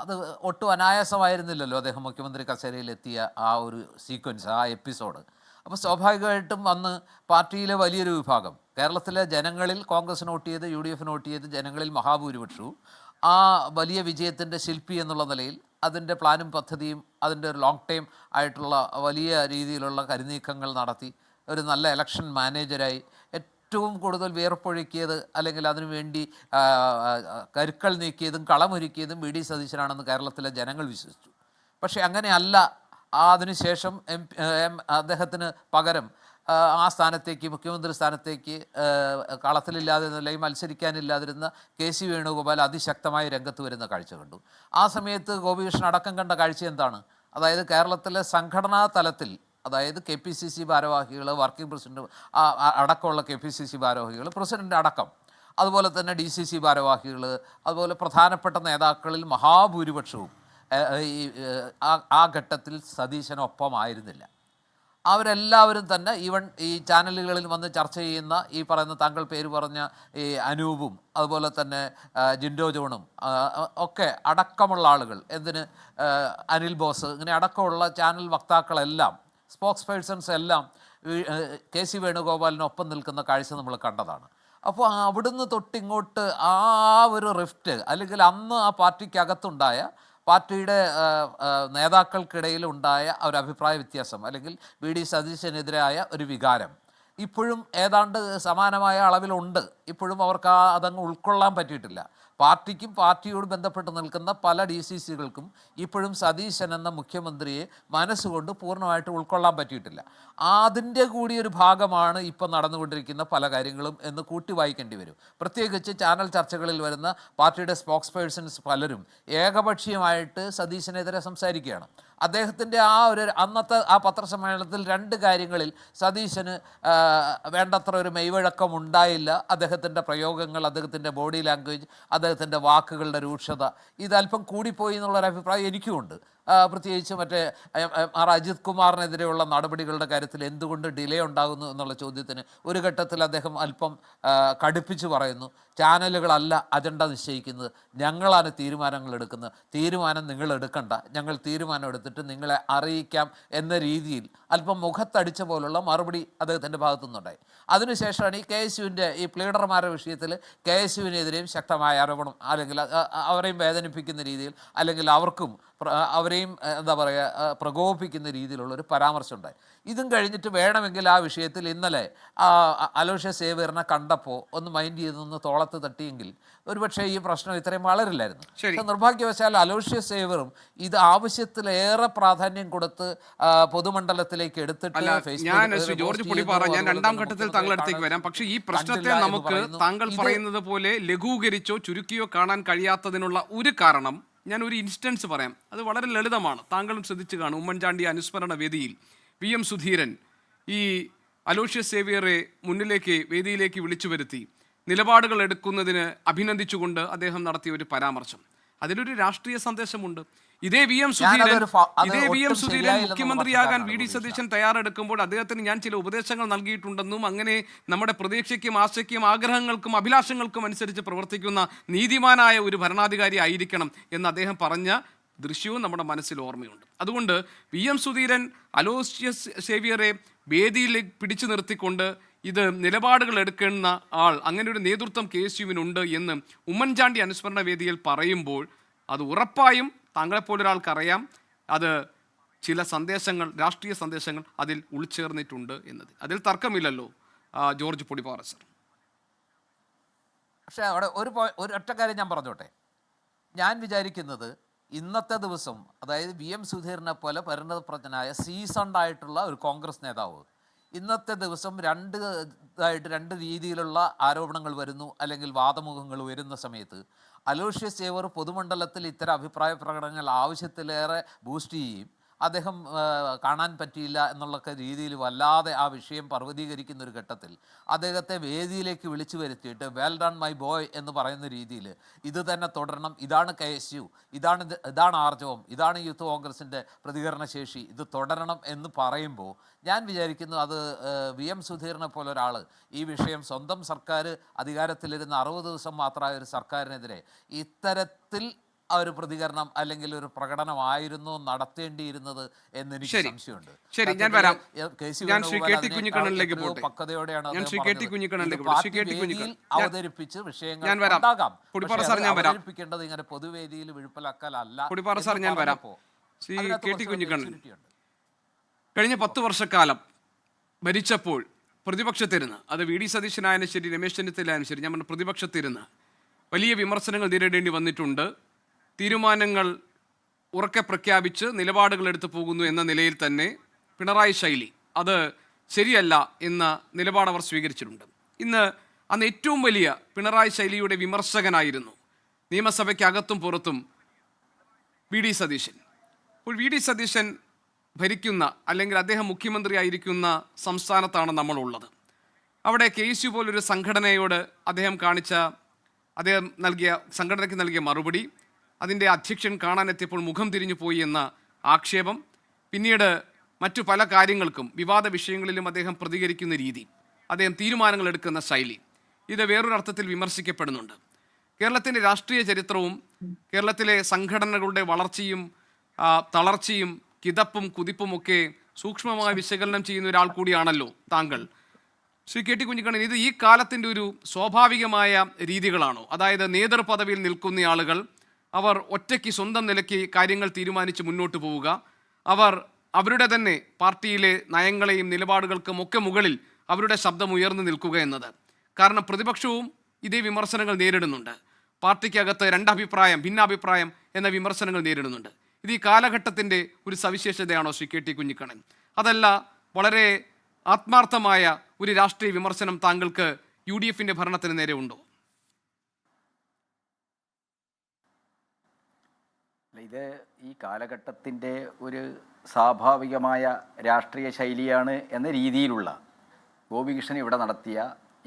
അത് ഒട്ടും അനായാസമായിരുന്നില്ലല്ലോ അദ്ദേഹം മുഖ്യമന്ത്രി കസേരയിലെത്തിയ ആ ഒരു സീക്വൻസ്, ആ എപ്പിസോഡ്. അപ്പോൾ സ്വാഭാവികമായിട്ടും അന്ന് പാർട്ടിയിലെ വലിയൊരു വിഭാഗം, കേരളത്തിലെ ജനങ്ങളിൽ കോൺഗ്രസിന് വോട്ട് ചെയ്ത് UDFന് വോട്ട് ചെയ്ത് ജനങ്ങളിൽ മഹാഭൂരിപക്ഷവും ആ വലിയ വിജയത്തിൻ്റെ ശില്പി എന്നുള്ള നിലയിൽ അതിൻ്റെ പ്ലാനും പദ്ധതിയും അതിൻ്റെ ഒരു ലോങ് ടൈം ആയിട്ടുള്ള വലിയ രീതിയിലുള്ള കരുനീക്കങ്ങൾ നടത്തി ഒരു നല്ല ഇലക്ഷൻ മാനേജരായി ഏറ്റവും കൂടുതൽ വിയർപ്പൊഴുക്കിയത് അല്ലെങ്കിൽ അതിനുവേണ്ടി കരുക്കൾ നീക്കിയതും കളമൊരുക്കിയതും VD സതീശനാണെന്ന് കേരളത്തിലെ ജനങ്ങൾ വിശ്വസിച്ചു. പക്ഷേ അങ്ങനെയല്ല. അതിനുശേഷം അദ്ദേഹത്തിന് പകരം ആ സ്ഥാനത്തേക്ക്, മുഖ്യമന്ത്രി സ്ഥാനത്തേക്ക് കളത്തിലില്ലാതിരുന്ന അല്ലെങ്കിൽ മത്സരിക്കാനില്ലാതിരുന്ന KC വേണുഗോപാൽ അതിശക്തമായി രംഗത്ത് വരുന്ന കാഴ്ച കണ്ടു. ആ സമയത്ത് ഗോപികൃഷ്ണൻ അടക്കം കണ്ട കാഴ്ച എന്താണ്? അതായത് കേരളത്തിലെ സംഘടനാ തലത്തിൽ, അതായത് KPCC ഭാരവാഹികൾ, വർക്കിംഗ് പ്രസിഡന്റ് അടക്കമുള്ള KPCC ഭാരവാഹികൾ, പ്രസിഡന്റ് അടക്കം, അതുപോലെ തന്നെ DCC ഭാരവാഹികൾ, അതുപോലെ പ്രധാനപ്പെട്ട നേതാക്കളിൽ മഹാഭൂരിപക്ഷവും ആ ഘട്ടത്തിൽ സതീശനൊപ്പമായിരുന്നില്ല. അവരെല്ലാവരും തന്നെ ഈവൻ ഈ ചാനലുകളിൽ വന്ന് ചർച്ച ചെയ്യുന്ന ഈ പറയുന്ന താങ്കൾ പേര് പറഞ്ഞ ഈ അനൂപും അതുപോലെ തന്നെ ജിൻഡോ ജോണും ഒക്കെ അടക്കമുള്ള ആളുകൾ, അനിൽ ബോസ്, ഇങ്ങനെ അടക്കമുള്ള ചാനൽ വക്താക്കളെല്ലാം, സ്പോക്സ് പേഴ്സൺസ് എല്ലാം KC വേണുഗോപാലിനൊപ്പം നിൽക്കുന്ന കാഴ്ച നമ്മൾ കണ്ടതാണ്. അപ്പോൾ അവിടുന്ന് തൊട്ടിങ്ങോട്ട് ആ ഒരു റിഫ്റ്റ് അല്ലെങ്കിൽ അന്ന് ആ പാർട്ടിക്കകത്തുണ്ടായ, പാർട്ടിയുടെ നേതാക്കൾക്കിടയിൽ ഉണ്ടായ ഒരു അഭിപ്രായ വ്യത്യാസം അല്ലെങ്കിൽ VD സതീശനെതിരായ ഒരു വികാരം ഇപ്പോഴും ഏതാണ്ട് സമാനമായ അളവിലുണ്ട്. ഇപ്പോഴും അവർക്ക് അതങ്ങ് ഉൾക്കൊള്ളാൻ പറ്റിയിട്ടില്ല. പാർട്ടിക്കും പാർട്ടിയോട് ബന്ധപ്പെട്ട് നിൽക്കുന്ന പല DCCകൾക്കും ഇപ്പോഴും സതീശൻ എന്ന മുഖ്യമന്ത്രിയെ മനസ്സുകൊണ്ട് പൂർണ്ണമായിട്ട് ഉൾക്കൊള്ളാൻ പറ്റിയിട്ടില്ല. അതിൻ്റെ കൂടി ഒരു ഭാഗമാണ് ഇപ്പോൾ നടന്നുകൊണ്ടിരിക്കുന്ന പല കാര്യങ്ങളും എന്ന് കൂട്ടി വായിക്കേണ്ടി വരും. പ്രത്യേകിച്ച് ചാനൽ ചർച്ചകളിൽ വരുന്ന പാർട്ടിയുടെ സ്പോക്സ് പേഴ്സൺസ് പലരും ഏകപക്ഷീയമായിട്ട് സതീശനെതിരെ സംസാരിക്കുകയാണ്. അദ്ദേഹത്തിൻ്റെ അന്നത്തെ ആ പത്രസമ്മേളനത്തിൽ 2 കാര്യങ്ങളിൽ സതീശന് വേണ്ടത്ര ഒരു മെയ്വഴക്കം ഉണ്ടായില്ല. അദ്ദേഹത്തിൻ്റെ പ്രയോഗങ്ങൾ, അദ്ദേഹത്തിൻ്റെ ബോഡി ലാംഗ്വേജ്, അദ്ദേഹത്തിൻ്റെ വാക്കുകളുടെ രൂക്ഷത ഇതല്പം കൂടിപ്പോയി എന്നുള്ളൊരു അഭിപ്രായം എനിക്കുമുണ്ട്. പ്രത്യേകിച്ച് മറ്റേ അജിത് കുമാറിനെതിരെയുള്ള നടപടികളുടെ കാര്യത്തിൽ എന്തുകൊണ്ട് ഡിലേ ഉണ്ടാകുന്നു എന്നുള്ള ചോദ്യത്തിന് ഒരു ഘട്ടത്തിൽ അദ്ദേഹം അല്പം കടുപ്പിച്ച് പറയുന്നു, ചാനലുകളല്ല അജണ്ട നിശ്ചയിക്കുന്നത്, ഞങ്ങളാണ് തീരുമാനങ്ങൾ എടുക്കുന്നത്, തീരുമാനം നിങ്ങൾ എടുക്കണ്ട, ഞങ്ങൾ തീരുമാനം എടുത്തിട്ട് നിങ്ങളെ അറിയിക്കാം എന്ന രീതിയിൽ അല്പം മുഖത്തടിച്ച പോലുള്ള മറുപടി അദ്ദേഹത്തിൻ്റെ ഭാഗത്തുനിന്നുണ്ടായി. അതിനുശേഷമാണ് ഈ KSUവിൻ്റെ ഈ പ്ലീഡർമാരുടെ വിഷയത്തിൽ KSUവിനെതിരെയും ശക്തമായ ആരോപണം, അല്ലെങ്കിൽ അവരെയും വേദനിപ്പിക്കുന്ന രീതിയിൽ, അല്ലെങ്കിൽ അവർക്കും അവരെയും എന്താ പറയുക പ്രകോപിപ്പിക്കുന്ന രീതിയിലുള്ളൊരു പരാമർശം ഉണ്ടായി. ഇതും കഴിഞ്ഞിട്ട് വേണമെങ്കിൽ ആ വിഷയത്തിൽ ഇന്നലെ അലോഷ്യസ് സേവ്യറിനെ കണ്ടപ്പോൾ ഒന്ന് മൈൻഡ് ചെയ്തൊന്ന് തോളത്ത് തട്ടിയെങ്കിൽ ഒരുപക്ഷെ ഈ പ്രശ്നം ഇത്രയും വളരില്ലായിരുന്നു. പക്ഷേ നിർഭാഗ്യവശാൽ അലോഷ്യസ് സേവ്യറും ഇത് ആവശ്യത്തിലേറെ പ്രാധാന്യം കൊടുത്ത് പൊതുമണ്ഡലത്തിലേക്ക് എടുത്തിട്ട് ഞാൻ രണ്ടാം ഘട്ടത്തിൽ താങ്കളടുത്തേക്ക് വരാം. പക്ഷേ ഈ പ്രശ്നത്തെ നമുക്ക് താങ്കൾ പറയുന്നത് പോലെ ലഘൂകരിച്ചോ ചുരുക്കിയോ കാണാൻ കഴിയാത്തതിനുള്ള ഒരു കാരണം ഞാൻ ഒരു ഇൻസ്റ്റൻസ് പറയാം. അത് വളരെ ലളിതമാണ്, താങ്കളും ശ്രദ്ധിച്ചു കാണും. ഉമ്മൻചാണ്ടി അനുസ്മരണ വേദിയിൽ VM സുധീരൻ ഈ അലോഷ്യസ് സേവ്യറെ വേദിയിലേക്ക് വിളിച്ചു വരുത്തി നിലപാടുകൾ എടുക്കുന്നതിന് അഭിനന്ദിച്ചുകൊണ്ട് അദ്ദേഹം നടത്തിയ ഒരു പരാമർശം, അതിലൊരു രാഷ്ട്രീയ സന്ദേശമുണ്ട്. ഇതേ VM സുധീരൻ മുഖ്യമന്ത്രിയാകാൻ VD സതീശൻ തയ്യാറെടുക്കുമ്പോൾ അദ്ദേഹത്തിന് ഞാൻ ചില ഉപദേശങ്ങൾ നൽകിയിട്ടുണ്ടെന്നും അങ്ങനെ നമ്മുടെ പ്രതീക്ഷയ്ക്കും ആശയ്ക്കും ആഗ്രഹങ്ങൾക്കും അഭിലാഷങ്ങൾക്കും അനുസരിച്ച് പ്രവർത്തിക്കുന്ന നീതിമാനായ ഒരു ഭരണാധികാരി ആയിരിക്കണം എന്ന് അദ്ദേഹം പറഞ്ഞ ദൃശ്യവും നമ്മുടെ മനസ്സിൽ ഓർമ്മയുണ്ട്. അതുകൊണ്ട് VM സുധീരൻ അലോഷ്യസ് സേവ്യറെ വേദിയിൽ പിടിച്ചു നിർത്തിക്കൊണ്ട് ഇത് നിലപാടുകൾ എടുക്കുന്ന ആൾ, അങ്ങനെ ഒരു നേതൃത്വം KSUവിനുണ്ട് എന്ന് ഉമ്മൻചാണ്ടി അനുസ്മരണ വേദിയിൽ പറയുമ്പോൾ അത് ഉറപ്പായും താങ്കളെപ്പോലൊരാൾക്കറിയാം അത് ചില സന്ദേശങ്ങൾ, രാഷ്ട്രീയ സന്ദേശങ്ങൾ അതിൽ ഉൾച്ചേർന്നിട്ടുണ്ട് എന്നത്. അതിൽ തർക്കമില്ലല്ലോ ജോർജ് പൊടിപ്പാറ സർ. പക്ഷേ അവിടെ ഒരൊറ്റ കാര്യം ഞാൻ പറഞ്ഞോട്ടെ. ഞാൻ വിചാരിക്കുന്നത് ഇന്നത്തെ ദിവസം, അതായത് VM സുധീരനെ പോലെ പരിണതപ്രജ്ഞനായ സീസൺഡ് ആയിട്ടുള്ള ഒരു കോൺഗ്രസ് നേതാവ് ഇന്നത്തെ ദിവസം രണ്ട് രീതിയിലുള്ള ആരോപണങ്ങൾ വരുന്നു, അല്ലെങ്കിൽ വാദമുഖങ്ങൾ വരുന്ന സമയത്ത് അലോഷ്യസ് സേവ്യർ പൊതുമണ്ഡലത്തിൽ ഇത്തരം അഭിപ്രായ പ്രകടനങ്ങൾ ആവശ്യത്തിലേറെ ബൂസ്റ്റ് ചെയ്യുകയും അദ്ദേഹം കാണാൻ പറ്റിയില്ല എന്നുള്ള രീതിയിൽ വല്ലാതെ ആ വിഷയം പർവ്വതീകരിക്കുന്ന ഒരു ഘട്ടത്തിൽ അദ്ദേഹത്തെ വേദിയിലേക്ക് വിളിച്ചു വരുത്തിയിട്ട് വെൽ ഡൺ മൈ ബോയ് എന്ന് പറയുന്ന രീതിയിൽ ഇത് തന്നെ തുടരണം, ഇതാണ് KSU, ഇതാണ് ആർജവം, ഇതാണ് യൂത്ത് കോൺഗ്രസിൻ്റെ പ്രതികരണശേഷി, ഇത് തുടരണം എന്ന് പറയുമ്പോൾ ഞാൻ വിചാരിക്കുന്നു അത് VM സുധീരനെ പോലെ ഒരാൾ ഈ വിഷയം സ്വന്തം സർക്കാർ അധികാരത്തിലിരുന്ന് 60 ദിവസം മാത്രമായ ഒരു സർക്കാരിനെതിരെ ഇത്തരത്തിൽ ഒരു പ്രതികരണം അല്ലെങ്കിൽ ഒരു പ്രകടനമായിരുന്നു നടത്തേണ്ടിയിരുന്നത് എന്നെനിക്ക് സംശയമുണ്ട്. ശരി, ഞാൻ വരാം. ഞാൻ ശ്രീ KT കുഞ്ഞിക്കണ്ണനിലേക്ക് പോട്ടെ. പക്വതയോടെയാണ് അവതരിപ്പിച്ച് വിഷയങ്ങൾ അവതരിപ്പിക്കേണ്ടത് ഇങ്ങനെ പൊതുവേദിയിൽ വിഴുപ്പലാക്കലല്ല. ഞാൻ വരാം. ശ്രീ KT കുഞ്ഞിക്കണ്ണൻ, കഴിഞ്ഞ 10 വർഷക്കാലം ഭരിച്ചപ്പോൾ പ്രതിപക്ഷത്തിരുന്ന്, അത് VD സതീശനായാലും ശരി രമേശ് ചെന്നിത്തലയായാലും ശരി, ഞാൻ പറഞ്ഞ പ്രതിപക്ഷത്തിരുന്ന് വലിയ വിമർശനങ്ങൾ നേരിടേണ്ടി വന്നിട്ടുണ്ട്. തീരുമാനങ്ങൾ ഉറക്കെ പ്രഖ്യാപിച്ച് നിലപാടുകൾ എടുത്തു പോകുന്നു എന്ന നിലയിൽ തന്നെ പിണറായി ശൈലി അത് ശരിയല്ല എന്ന നിലപാട് അവർ സ്വീകരിച്ചിട്ടുണ്ട്. അന്ന് ഏറ്റവും വലിയ പിണറായി ശൈലിയുടെ വിമർശകനായിരുന്നു നിയമസഭയ്ക്കകത്തും പുറത്തും VD സതീശൻ. അപ്പോൾ VD സതീശൻ ഭരിക്കുന്ന, അല്ലെങ്കിൽ അദ്ദേഹം മുഖ്യമന്ത്രിയായിരിക്കുന്ന സംസ്ഥാനത്താണ് നമ്മളുള്ളത്. അവിടെ KSU പോലൊരു സംഘടനയോട് അദ്ദേഹം സംഘടനയ്ക്ക് നൽകിയ മറുപടി, അതിൻ്റെ അധ്യക്ഷൻ കാണാനെത്തിയപ്പോൾ മുഖം തിരിഞ്ഞു പോയി എന്ന ആക്ഷേപം, പിന്നീട് മറ്റു പല കാര്യങ്ങൾക്കും വിവാദ വിഷയങ്ങളിലും അദ്ദേഹം പ്രതികരിക്കുന്ന രീതി, അദ്ദേഹം തീരുമാനങ്ങൾ എടുക്കുന്ന ശൈലി, ഇത് വേറൊരർത്ഥത്തിൽ വിമർശിക്കപ്പെടുന്നുണ്ട്. കേരളത്തിൻ്റെ രാഷ്ട്രീയ ചരിത്രവും കേരളത്തിലെ സംഘടനകളുടെ വളർച്ചയും തളർച്ചയും കിതപ്പും കുതിപ്പുമൊക്കെ സൂക്ഷ്മമായി വിശകലനം ചെയ്യുന്ന ഒരാൾ കൂടിയാണല്ലോ താങ്കൾ. ശ്രീ KT കുഞ്ഞിക്കണ്ണൻ, ഇത് ഈ കാലത്തിൻ്റെ ഒരു സ്വാഭാവികമായ രീതികളാണോ? അതായത് നേതൃപദവിയിൽ നിൽക്കുന്ന ആളുകൾ അവർ ഒറ്റയ്ക്ക് സ്വന്തം നിലയ്ക്ക് കാര്യങ്ങൾ തീരുമാനിച്ച് മുന്നോട്ട് പോവുക, അവർ അവരുടെ തന്നെ പാർട്ടിയിലെ നയങ്ങളെയും നിലപാടുകൾക്കും ഒക്കെ മുകളിൽ അവരുടെ ശബ്ദം ഉയർന്നു നിൽക്കുക എന്നത്. കാരണം പ്രതിപക്ഷവും ഇതേ വിമർശനങ്ങൾ നേരിടുന്നുണ്ട്. പാർട്ടിക്കകത്ത് രണ്ടഭിപ്രായം, ഭിന്നാഭിപ്രായം എന്ന വിമർശനങ്ങൾ നേരിടുന്നുണ്ട്. ഇത് ഈ കാലഘട്ടത്തിൻ്റെ ഒരു സവിശേഷതയാണോ ശ്രീ കെ ടി കുഞ്ഞിക്കണ്ണൻ? അതല്ല വളരെ ആത്മാർത്ഥമായ ഒരു രാഷ്ട്രീയ വിമർശനം താങ്കൾക്ക് UDFന്റെ ഭരണത്തിന് നേരെ ഉണ്ടോ? ഇത് ഈ കാലഘട്ടത്തിൻ്റെ ഒരു സ്വാഭാവികമായ രാഷ്ട്രീയ ശൈലിയാണ് എന്ന രീതിയിലുള്ള ഗോപികൃഷ്ണൻ ഇവിടെ നടത്തിയ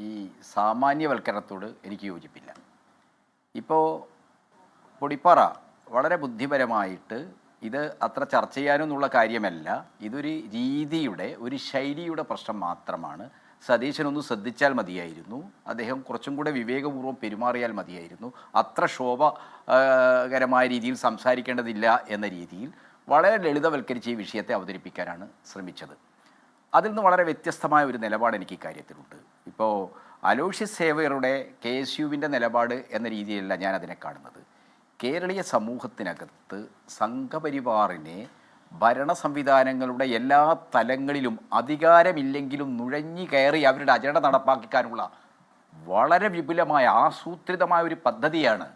ഈ സാമാന്യവൽക്കരണത്തോട് എനിക്ക് യോജിപ്പില്ല. ഇപ്പോൾ പൊടിപ്പാറ വളരെ ബുദ്ധിപരമായിട്ട് ഇത് അത്ര ചർച്ച ചെയ്യാനൊന്നുള്ള കാര്യമല്ല, ഇതൊരു രീതിയുടെ ഒരു ശൈലിയുടെ പ്രശ്നം മാത്രമാണ്. സതീശനൊന്ന് ശ്രദ്ധിച്ചാൽ മതിയായിരുന്നു, അദ്ദേഹം കുറച്ചും കൂടെ വിവേകപൂർവ്വം പെരുമാറിയാൽ മതിയായിരുന്നു, അത്ര ശോഭകരമായ രീതിയിൽ സംസാരിക്കേണ്ടതില്ല എന്ന രീതിയിൽ വളരെ ലളിതവൽക്കരിച്ച് ഈ വിഷയത്തെ അവതരിപ്പിക്കാനാണ് ശ്രമിച്ചത്. അതിൽ നിന്ന് വളരെ വ്യത്യസ്തമായ ഒരു നിലപാട് എനിക്ക് ഇക്കാര്യത്തിലുണ്ട്. ഇപ്പോൾ അലോഷ്യസ് സേവ്യറുടെ KSUവിൻ്റെ നിലപാട് എന്ന രീതിയിലല്ല ഞാൻ അതിനെ കാണുന്നത്. കേരളീയ സമൂഹത്തിനകത്ത് സംഘപരിവാറിനെ ഭരണ സംവിധാനങ്ങളുടെ എല്ലാ തലങ്ങളിലും അധികാരമില്ലെങ്കിലും നുഴഞ്ഞു കയറി അവരുടെ അജണ്ട നടപ്പാക്കാനുള്ള വളരെ വിപുലമായ ആസൂത്രിതമായ ഒരു പദ്ധതിയാണ്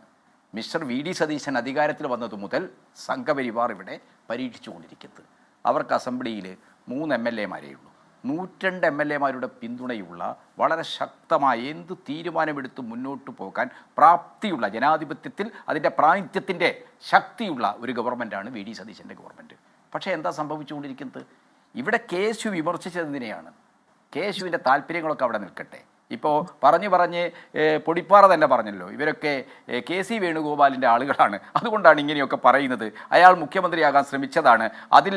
മിസ്റ്റർ VD സതീശൻ അധികാരത്തിൽ വന്നതു മുതൽ സംഘപരിവാർ ഇവിടെ പരീക്ഷിച്ചുകൊണ്ടിരിക്കുന്നത്. അവർക്ക് അസംബ്ലിയിൽ 3 MLA-മാരേ ഉള്ളൂ. 102 MLA-മാരുടെ പിന്തുണയുള്ള വളരെ ശക്തമായ എന്ത് തീരുമാനമെടുത്ത് മുന്നോട്ട് പോകാൻ പ്രാപ്തിയുള്ള, ജനാധിപത്യത്തിൽ അതിൻ്റെ പ്രാതിനിധ്യത്തിൻ്റെ ശക്തിയുള്ള ഒരു ഗവൺമെൻറ്റാണ് VD സതീശൻ്റെ ഗവൺമെൻറ്. പക്ഷേ എന്താ സംഭവിച്ചുകൊണ്ടിരിക്കുന്നത്? ഇവിടെ KSU വിമർശിച്ചതിനെയാണ്. KSUവിൻ്റെ താല്പര്യങ്ങളൊക്കെ അവിടെ നിൽക്കട്ടെ. ഇപ്പോൾ പറഞ്ഞ് പൊടിപ്പാറ തന്നെ പറഞ്ഞല്ലോ, ഇവരൊക്കെ KC വേണുഗോപാലിൻ്റെ ആളുകളാണ്, അതുകൊണ്ടാണ് ഇങ്ങനെയൊക്കെ പറയുന്നത്, അയാൾ മുഖ്യമന്ത്രിയാകാൻ ശ്രമിച്ചതാണ്, അതിൽ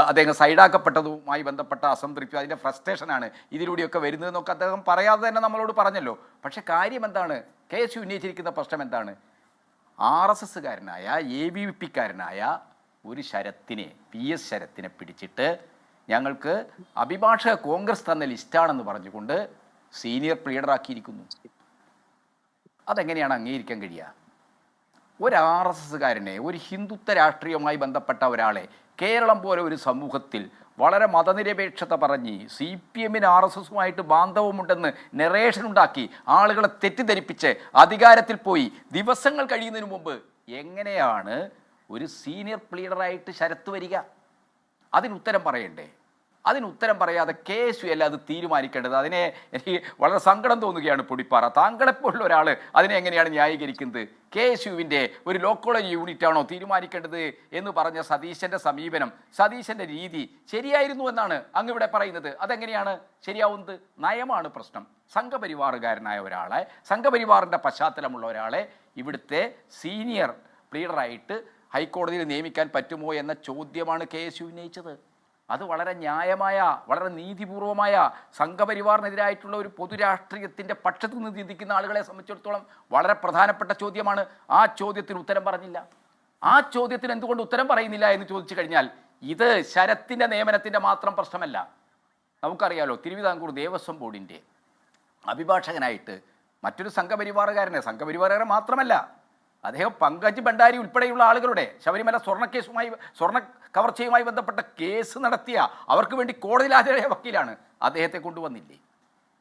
അദ്ദേഹം സൈഡാക്കപ്പെട്ടതുമായി ബന്ധപ്പെട്ട അസംതൃപ്തി, അതിൻ്റെ ഫ്രസ്ട്രേഷനാണ് ഇതിലൂടെയൊക്കെ വരുന്നതെന്നൊക്കെ അദ്ദേഹം പറയാതെ തന്നെ നമ്മളോട് പറഞ്ഞല്ലോ. പക്ഷേ കാര്യം എന്താണ്? KSU ഉന്നയിച്ചിരിക്കുന്ന പ്രശ്നം എന്താണ്? RSSകാരനായ ABVP-കാരനായ ഒരു ശരത്തിനെ, PS ശരത്തിനെ പിടിച്ചിട്ട് ഞങ്ങൾക്ക് അഭിഭാഷക കോൺഗ്രസ് തന്ന ലിസ്റ്റാണെന്ന് പറഞ്ഞുകൊണ്ട് സീനിയർ പ്ലീഡറാക്കിയിരിക്കുന്നു. അതെങ്ങനെയാണ് അംഗീകരിക്കാൻ കഴിയുക? ഒരു RSSകാരനെ, ഒരു ഹിന്ദുത്വ രാഷ്ട്രീയവുമായി ബന്ധപ്പെട്ട ഒരാളെ കേരളം പോലെ ഒരു സമൂഹത്തിൽ വളരെ മതനിരപേക്ഷത പറഞ്ഞ് CPM-ന് RSSുമായിട്ട് ബാന്ധവമുണ്ടെന്ന് നെറേഷൻ ഉണ്ടാക്കി ആളുകളെ തെറ്റിദ്ധരിപ്പിച്ച് അധികാരത്തിൽ പോയി ദിവസങ്ങൾ കഴിയുന്നതിന് മുമ്പ് എങ്ങനെയാണ് ഒരു സീനിയർ പ്ലീഡറായിട്ട് ശരത്ത് വരിക? അതിനുത്തരം പറയണ്ടേ? അതിനുത്തരം പറയാതെ KSU അല്ല അത് തീരുമാനിക്കേണ്ടത്. അതിനെ എനിക്ക് വളരെ സങ്കടം തോന്നുകയാണ് പൊടിപ്പാറ. താങ്കളെപ്പോലുള്ള ഒരാൾ അതിനെ എങ്ങനെയാണ് ന്യായീകരിക്കുന്നത്? KSUവിൻ്റെ ഒരു ലോക്കോളജി യൂണിറ്റാണോ തീരുമാനിക്കേണ്ടത് എന്ന് പറഞ്ഞ സതീശൻ്റെ സമീപനം, സതീശൻ്റെ രീതി ശരിയായിരുന്നു എന്നാണ് അങ്ങ് ഇവിടെ പറയുന്നത്. അതെങ്ങനെയാണ് ശരിയാവുന്നത്? നയമാണ് പ്രശ്നം. സംഘപരിവാറുകാരനായ ഒരാളെ, സംഘപരിവാറിൻ്റെ പശ്ചാത്തലമുള്ള ഒരാളെ ഇവിടുത്തെ സീനിയർ പ്ലീഡറായിട്ട് ഹൈക്കോടതിയിൽ നിയമിക്കാൻ പറ്റുമോ എന്ന ചോദ്യമാണ് KSU ഉന്നയിച്ചത്. അത് വളരെ ന്യായമായ, വളരെ നീതിപൂർവമായ, സംഘപരിവാറിനെതിരായിട്ടുള്ള ഒരു പൊതുരാഷ്ട്രീയത്തിൻ്റെ പക്ഷത്ത് നിന്ന് ചിന്തിക്കുന്ന ആളുകളെ സംബന്ധിച്ചിടത്തോളം വളരെ പ്രധാനപ്പെട്ട ചോദ്യമാണ്. ആ ചോദ്യത്തിന് ഉത്തരം പറഞ്ഞില്ല. ആ ചോദ്യത്തിന് എന്തുകൊണ്ട് ഉത്തരം പറയുന്നില്ല എന്ന് ചോദിച്ചു കഴിഞ്ഞാൽ ഇത് ശരത്തിൻ്റെ നിയമനത്തിൻ്റെ മാത്രം പ്രശ്നമല്ല. നമുക്കറിയാലോ, തിരുവിതാംകൂർ ദേവസ്വം ബോർഡിൻ്റെ അഭിഭാഷകനായിട്ട് മറ്റൊരു സംഘപരിവാറുകാരൻ മാത്രമല്ല, അദ്ദേഹം പങ്കജ് ഭണ്ഡാരി ഉൾപ്പെടെയുള്ള ആളുകളുടെ ശബരിമല സ്വർണ്ണ കവർച്ചയുമായി ബന്ധപ്പെട്ട കേസ് നടത്തിയ, അവർക്ക് വേണ്ടി കോടതിയിൽ ഹാജരായ വക്കീലാണ്. അദ്ദേഹത്തെ കൊണ്ടുവന്നില്ലേ?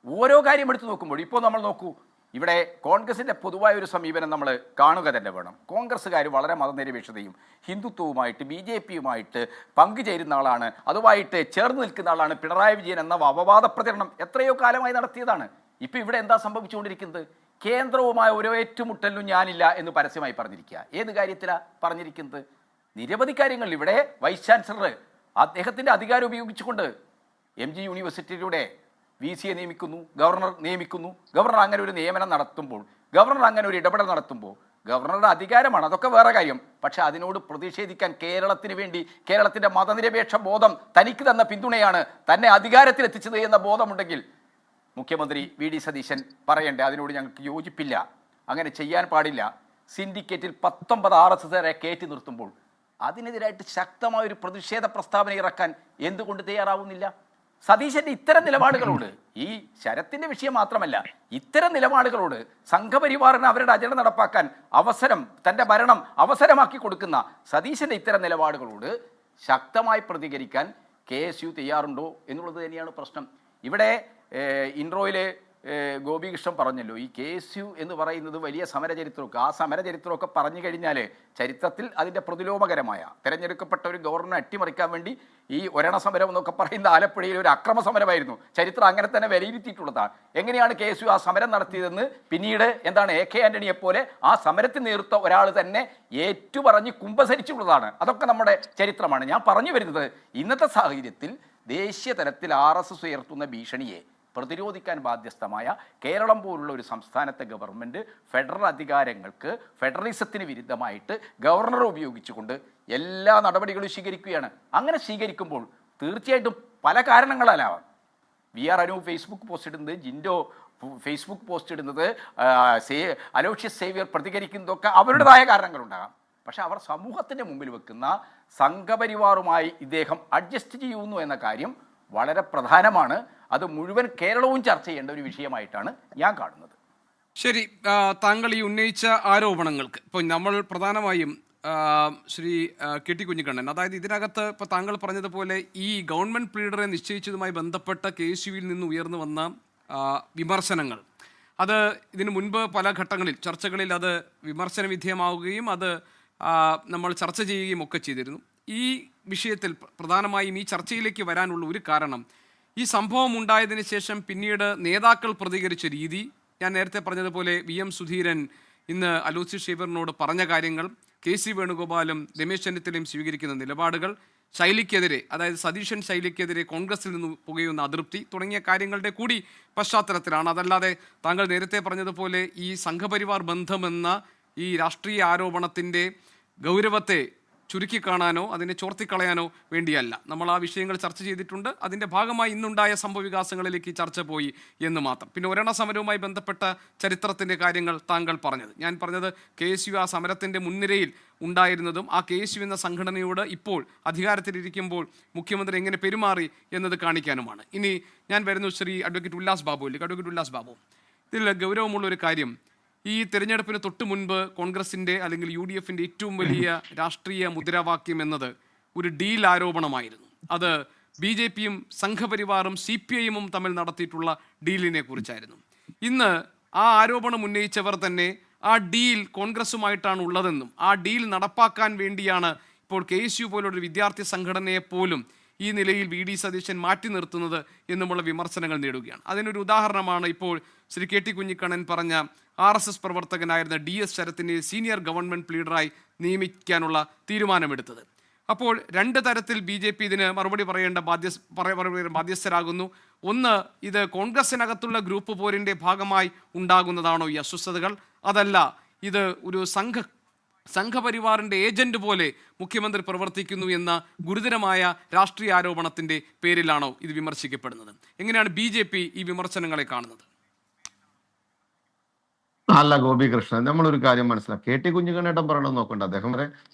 ഓരോ കാര്യം എടുത്തു നോക്കുമ്പോൾ ഇപ്പോൾ നമ്മൾ നോക്കൂ, ഇവിടെ കോൺഗ്രസിൻ്റെ പൊതുവായ ഒരു സമീപനം നമ്മൾ കാണുക തന്നെ വേണം. കോൺഗ്രസ്സുകാർ വളരെ മതനിരപേക്ഷതയും ഹിന്ദുത്വവുമായിട്ട് BJP-യുമായിട്ട് പങ്കുചേരുന്ന ആളാണ്, അതുമായിട്ട് ചേർന്ന് നിൽക്കുന്ന ആളാണ് പിണറായി വിജയൻ എന്ന അപവാദ പ്രചരണം എത്രയോ കാലമായി നടത്തിയതാണ്. ഇപ്പോൾ ഇവിടെ എന്താ സംഭവിച്ചുകൊണ്ടിരിക്കുന്നത്? കേന്ദ്രവുമായ ഒരു ഏറ്റുമുട്ടലിനും ഞാനില്ല എന്ന് പരസ്യമായി പറഞ്ഞിരിക്കുക. ഏത് കാര്യത്തിലാണ് പറഞ്ഞിരിക്കുന്നത്? നിരവധി കാര്യങ്ങൾ. ഇവിടെ വൈസ് ചാൻസലർ അദ്ദേഹത്തിൻ്റെ അധികാരം ഉപയോഗിച്ചുകൊണ്ട് MG യൂണിവേഴ്സിറ്റിയിലൂടെ VC-യെ നിയമിക്കുന്നു, ഗവർണർ നിയമിക്കുന്നു. ഗവർണർ അങ്ങനെ ഒരു നിയമനം നടത്തുമ്പോൾ, ഗവർണർ അങ്ങനെ ഒരു ഇടപെടൽ നടത്തുമ്പോൾ ഗവർണറുടെ അധികാരമാണ്, അതൊക്കെ വേറെ കാര്യം. പക്ഷേ അതിനോട് പ്രതിഷേധിക്കാൻ കേരളത്തിന് വേണ്ടി, കേരളത്തിൻ്റെ മതനിരപേക്ഷ ബോധം തനിക്ക് തന്ന പിന്തുണയാണ് തന്നെ അധികാരത്തിലെത്തിച്ചത് എന്ന ബോധമുണ്ടെങ്കിൽ മുഖ്യമന്ത്രി VD സതീശൻ പറയണ്ടേ അതിനോട് ഞങ്ങൾക്ക് യോജിപ്പില്ല, അങ്ങനെ ചെയ്യാൻ പാടില്ല. സിൻഡിക്കേറ്റിൽ 19 RSSകാരെ കയറ്റി നിർത്തുമ്പോൾ അതിനെതിരായിട്ട് ശക്തമായൊരു പ്രതിഷേധ പ്രസ്താവന ഇറക്കാൻ എന്തുകൊണ്ട് തയ്യാറാവുന്നില്ല? സതീശൻ്റെ ഇത്തരം നിലപാടുകളോട്, ഈ ശരത്തിൻ്റെ വിഷയം മാത്രമല്ല, ഇത്തരം നിലപാടുകളോട് സംഘപരിവാറിന് അവരുടെ അജണ്ട നടപ്പാക്കാൻ തൻ്റെ ഭരണം അവസരമാക്കി കൊടുക്കുന്ന സതീശൻ്റെ ഇത്തരം നിലപാടുകളോട് ശക്തമായി പ്രതികരിക്കാൻ KSU തയ്യാറുണ്ടോ എന്നുള്ളത് തന്നെയാണ് പ്രശ്നം. ഇവിടെ ഇൻട്രോയിൽ ഗോപികൃഷ്ണൻ പറഞ്ഞല്ലോ, ഈ KSU എന്ന് പറയുന്നത് വലിയ സമരചരിത്രമൊക്കെ, ആ സമരചരിത്രമൊക്കെ പറഞ്ഞു കഴിഞ്ഞാൽ ചരിത്രത്തിൽ അതിൻ്റെ പ്രതിലോമകരമായ തിരഞ്ഞെടുക്കപ്പെട്ട ഒരു ഗവർണറെ അട്ടിമറിക്കാൻ വേണ്ടി ഈ ഒരണ സമരം എന്നൊക്കെ പറയുന്ന ആലപ്പുഴയിൽ ഒരു അക്രമ സമരമായിരുന്നു. ചരിത്രം അങ്ങനെ തന്നെ വിലയിരുത്തിയിട്ടുള്ളതാണ്. എങ്ങനെയാണ് KSU ആ സമരം നടത്തിയതെന്ന് പിന്നീട് എന്താണ് AK ആന്റണിയെ പോലെ ആ സമരത്തിന് നേതൃത്വ ഒരാൾ തന്നെ ഏറ്റുപറഞ്ഞ് കുമ്പസരിച്ചുള്ളതാണ്. അതൊക്കെ നമ്മുടെ ചരിത്രമാണ്. ഞാൻ പറഞ്ഞു വരുന്നത്, ഇന്നത്തെ സാഹചര്യത്തിൽ ദേശീയ തലത്തിൽ RSS ഉയർത്തുന്ന ഭീഷണിയെ പ്രതിരോധിക്കാൻ ബാധ്യസ്ഥമായ കേരളം പോലുള്ള ഒരു സംസ്ഥാനത്തെ ഗവൺമെൻറ് ഫെഡറൽ അധികാരങ്ങൾക്ക് ഫെഡറലിസത്തിന് വിരുദ്ധമായിട്ട് ഗവർണറെ ഉപയോഗിച്ചുകൊണ്ട് എല്ലാ നടപടികളും സ്വീകരിക്കുകയാണ്. അങ്ങനെ സ്വീകരിക്കുമ്പോൾ തീർച്ചയായിട്ടും പല കാരണങ്ങളാലാവാം. VR അനു ഫേസ്ബുക്ക് പോസ്റ്റ് ഇടുന്നത്, ജിൻഡോ ഫേസ്ബുക്ക് പോസ്റ്റ് ഇടുന്നത്, അലോഷ്യസ് സേവ്യർ പ്രതികരിക്കുന്നതൊക്കെ അവരുടേതായ കാരണങ്ങളുണ്ടാകാം. പക്ഷെ അവർ സമൂഹത്തിൻ്റെ മുമ്പിൽ വെക്കുന്ന സംഘപരിവാറുമായി ഇദ്ദേഹം അഡ്ജസ്റ്റ് ചെയ്യുന്നു എന്ന കാര്യം വളരെ പ്രധാനമാണ്. അത് മുഴുവൻ കേരളവും ചർച്ച ചെയ്യേണ്ട ഒരു വിഷയമായിട്ടാണ് ഞാൻ കാണുന്നത്. ശരി, താങ്കൾ ഈ ഉന്നയിച്ച ആരോപണങ്ങൾക്ക് ഇപ്പോൾ നമ്മൾ പ്രധാനമായും ശ്രീ KT കുഞ്ഞിക്കണ്ണൻ, അതായത് ഇതിനകത്ത് ഇപ്പോൾ താങ്കൾ പറഞ്ഞതുപോലെ ഈ ഗവൺമെൻറ് പ്ലീഡറെ നിശ്ചയിച്ചതുമായി ബന്ധപ്പെട്ട KSUവിൽ നിന്ന് ഉയർന്നു വന്ന വിമർശനങ്ങൾ, അത് ഇതിനു മുൻപ് പല ഘട്ടങ്ങളിൽ ചർച്ചകളിൽ അത് വിമർശന വിധേയമാവുകയും അത് നമ്മൾ ചർച്ച ചെയ്യുകയും ഒക്കെ ചെയ്തിരുന്നു. ഈ വിഷയത്തിൽ പ്രധാനമായും ഈ ചർച്ചയിലേക്ക് വരാനുള്ള ഒരു കാരണം, ഈ സംഭവം ഉണ്ടായതിനു ശേഷം പിന്നീട് നേതാക്കൾ പ്രതികരിച്ച രീതി, ഞാൻ നേരത്തെ പറഞ്ഞതുപോലെ VM സുധീരൻ ഇന്ന് അലോഷ്യസ് സേവ്യറിനോട് പറഞ്ഞ കാര്യങ്ങൾ, KC വേണുഗോപാലും രമേശ് ചെന്നിത്തലയും സ്വീകരിക്കുന്ന നിലപാടുകൾ, ശൈലിക്കെതിരെ, അതായത് സതീശൻ ശൈലിക്കെതിരെ കോൺഗ്രസിൽ നിന്ന് പുകയുന്ന അതൃപ്തി തുടങ്ങിയ കാര്യങ്ങളുടെ കൂടി പശ്ചാത്തലത്തിലാണ്. അതല്ലാതെ താങ്കൾ നേരത്തെ പറഞ്ഞതുപോലെ ഈ സംഘപരിവാർ ബന്ധമെന്ന ഈ രാഷ്ട്രീയ ആരോപണത്തിൻ്റെ ഗൗരവത്തെ ചുരുക്കിക്കാണാനോ അതിനെ ചോർത്തിക്കളയാനോ വേണ്ടിയല്ല. നമ്മൾ ആ വിഷയങ്ങൾ ചർച്ച ചെയ്തിട്ടുണ്ട്. അതിൻ്റെ ഭാഗമായി ഇന്നുണ്ടായ സംഭവവികാസങ്ങളിലേക്ക് ചർച്ച പോയി എന്ന് മാത്രം. പിന്നെ ഒരെണ്ണ സമരവുമായി ബന്ധപ്പെട്ട ചരിത്രത്തിൻ്റെ കാര്യങ്ങൾ താങ്കൾ പറഞ്ഞത്, ഞാൻ പറഞ്ഞത് KSU ആ സമരത്തിൻ്റെ മുൻനിരയിൽ ഉണ്ടായിരുന്നതും ആ KSU എന്ന സംഘടനയോട് ഇപ്പോൾ അധികാരത്തിലിരിക്കുമ്പോൾ മുഖ്യമന്ത്രി എങ്ങനെ പെരുമാറി എന്നത് കാണിക്കാനുമാണ്. ഇനി ഞാൻ വരുന്നു ശ്രീ അഡ്വക്കേറ്റ് ഉല്ലാസ് ബാബുവിലേക്ക്. അഡ്വക്കേറ്റ് ഉല്ലാസ് ബാബു, ഇതിൽ ഗൗരവമുള്ളൊരു കാര്യം, ഈ തെരഞ്ഞെടുപ്പിന് തൊട്ട് മുൻപ് കോൺഗ്രസിൻ്റെ അല്ലെങ്കിൽ UDFൻ്റെ ഏറ്റവും വലിയ രാഷ്ട്രീയ മുദ്രാവാക്യം എന്നത് ഒരു ഡീൽ ആരോപണമായിരുന്നു. അത് BJPയും സംഘപരിവാറും CPIഎമ്മും തമ്മിൽ നടത്തിയിട്ടുള്ള ഡീലിനെ കുറിച്ചായിരുന്നു. ഇന്ന് ആ ആരോപണം ഉന്നയിച്ചവർ തന്നെ ആ ഡീൽ കോൺഗ്രസുമായിട്ടാണ് ഉള്ളതെന്നും ആ ഡീൽ നടപ്പാക്കാൻ വേണ്ടിയാണ് ഇപ്പോൾ KSU പോലൊരു വിദ്യാർത്ഥി സംഘടനയെ പോലും ഈ നിലയിൽ VD സതീശൻ മാറ്റി നിർത്തുന്നത് എന്നുമുള്ള വിമർശനങ്ങൾ നേടുകയാണ്. അതിനൊരു ഉദാഹരണമാണ് ഇപ്പോൾ ശ്രീ KT കുഞ്ഞിക്കണ്ണൻ പറഞ്ഞ RSS പ്രവർത്തകനായിരുന്ന DS ശരത്തിനെ സീനിയർ ഗവൺമെൻറ് ലീഡറായി നിയമിക്കാനുള്ള തീരുമാനമെടുത്തത്. അപ്പോൾ രണ്ട് തരത്തിൽ BJP ഇതിന് മറുപടി പറയേണ്ട ബാധ്യസ്ഥരാകുന്നു. ഒന്ന്, ഇത് കോൺഗ്രസിനകത്തുള്ള ഗ്രൂപ്പ് പോരിൻ്റെ ഭാഗമായി ഉണ്ടാകുന്നതാണോ ഈ അസ്വസ്ഥതകൾ, അതല്ല ഇത് ഒരു സംഘപരിവാറിൻ്റെ ഏജന്റ് പോലെ മുഖ്യമന്ത്രി പ്രവർത്തിക്കുന്നു എന്ന ഗുരുതരമായ രാഷ്ട്രീയ ആരോപണത്തിൻ്റെ പേരിലാണോ ഇത് വിമർശിക്കപ്പെടുന്നത്? എങ്ങനെയാണ് BJP ഈ വിമർശനങ്ങളെ കാണുന്നത്? അല്ല ഗോപികൃഷ്ണൻ, നമ്മളൊരു കാര്യം മനസ്സിലാക്കി. KT കുഞ്ഞിക്കണ്ണേട്ടൻ പറയണമെന്ന് നോക്കണ്ട. അദ്ദേഹം വരെ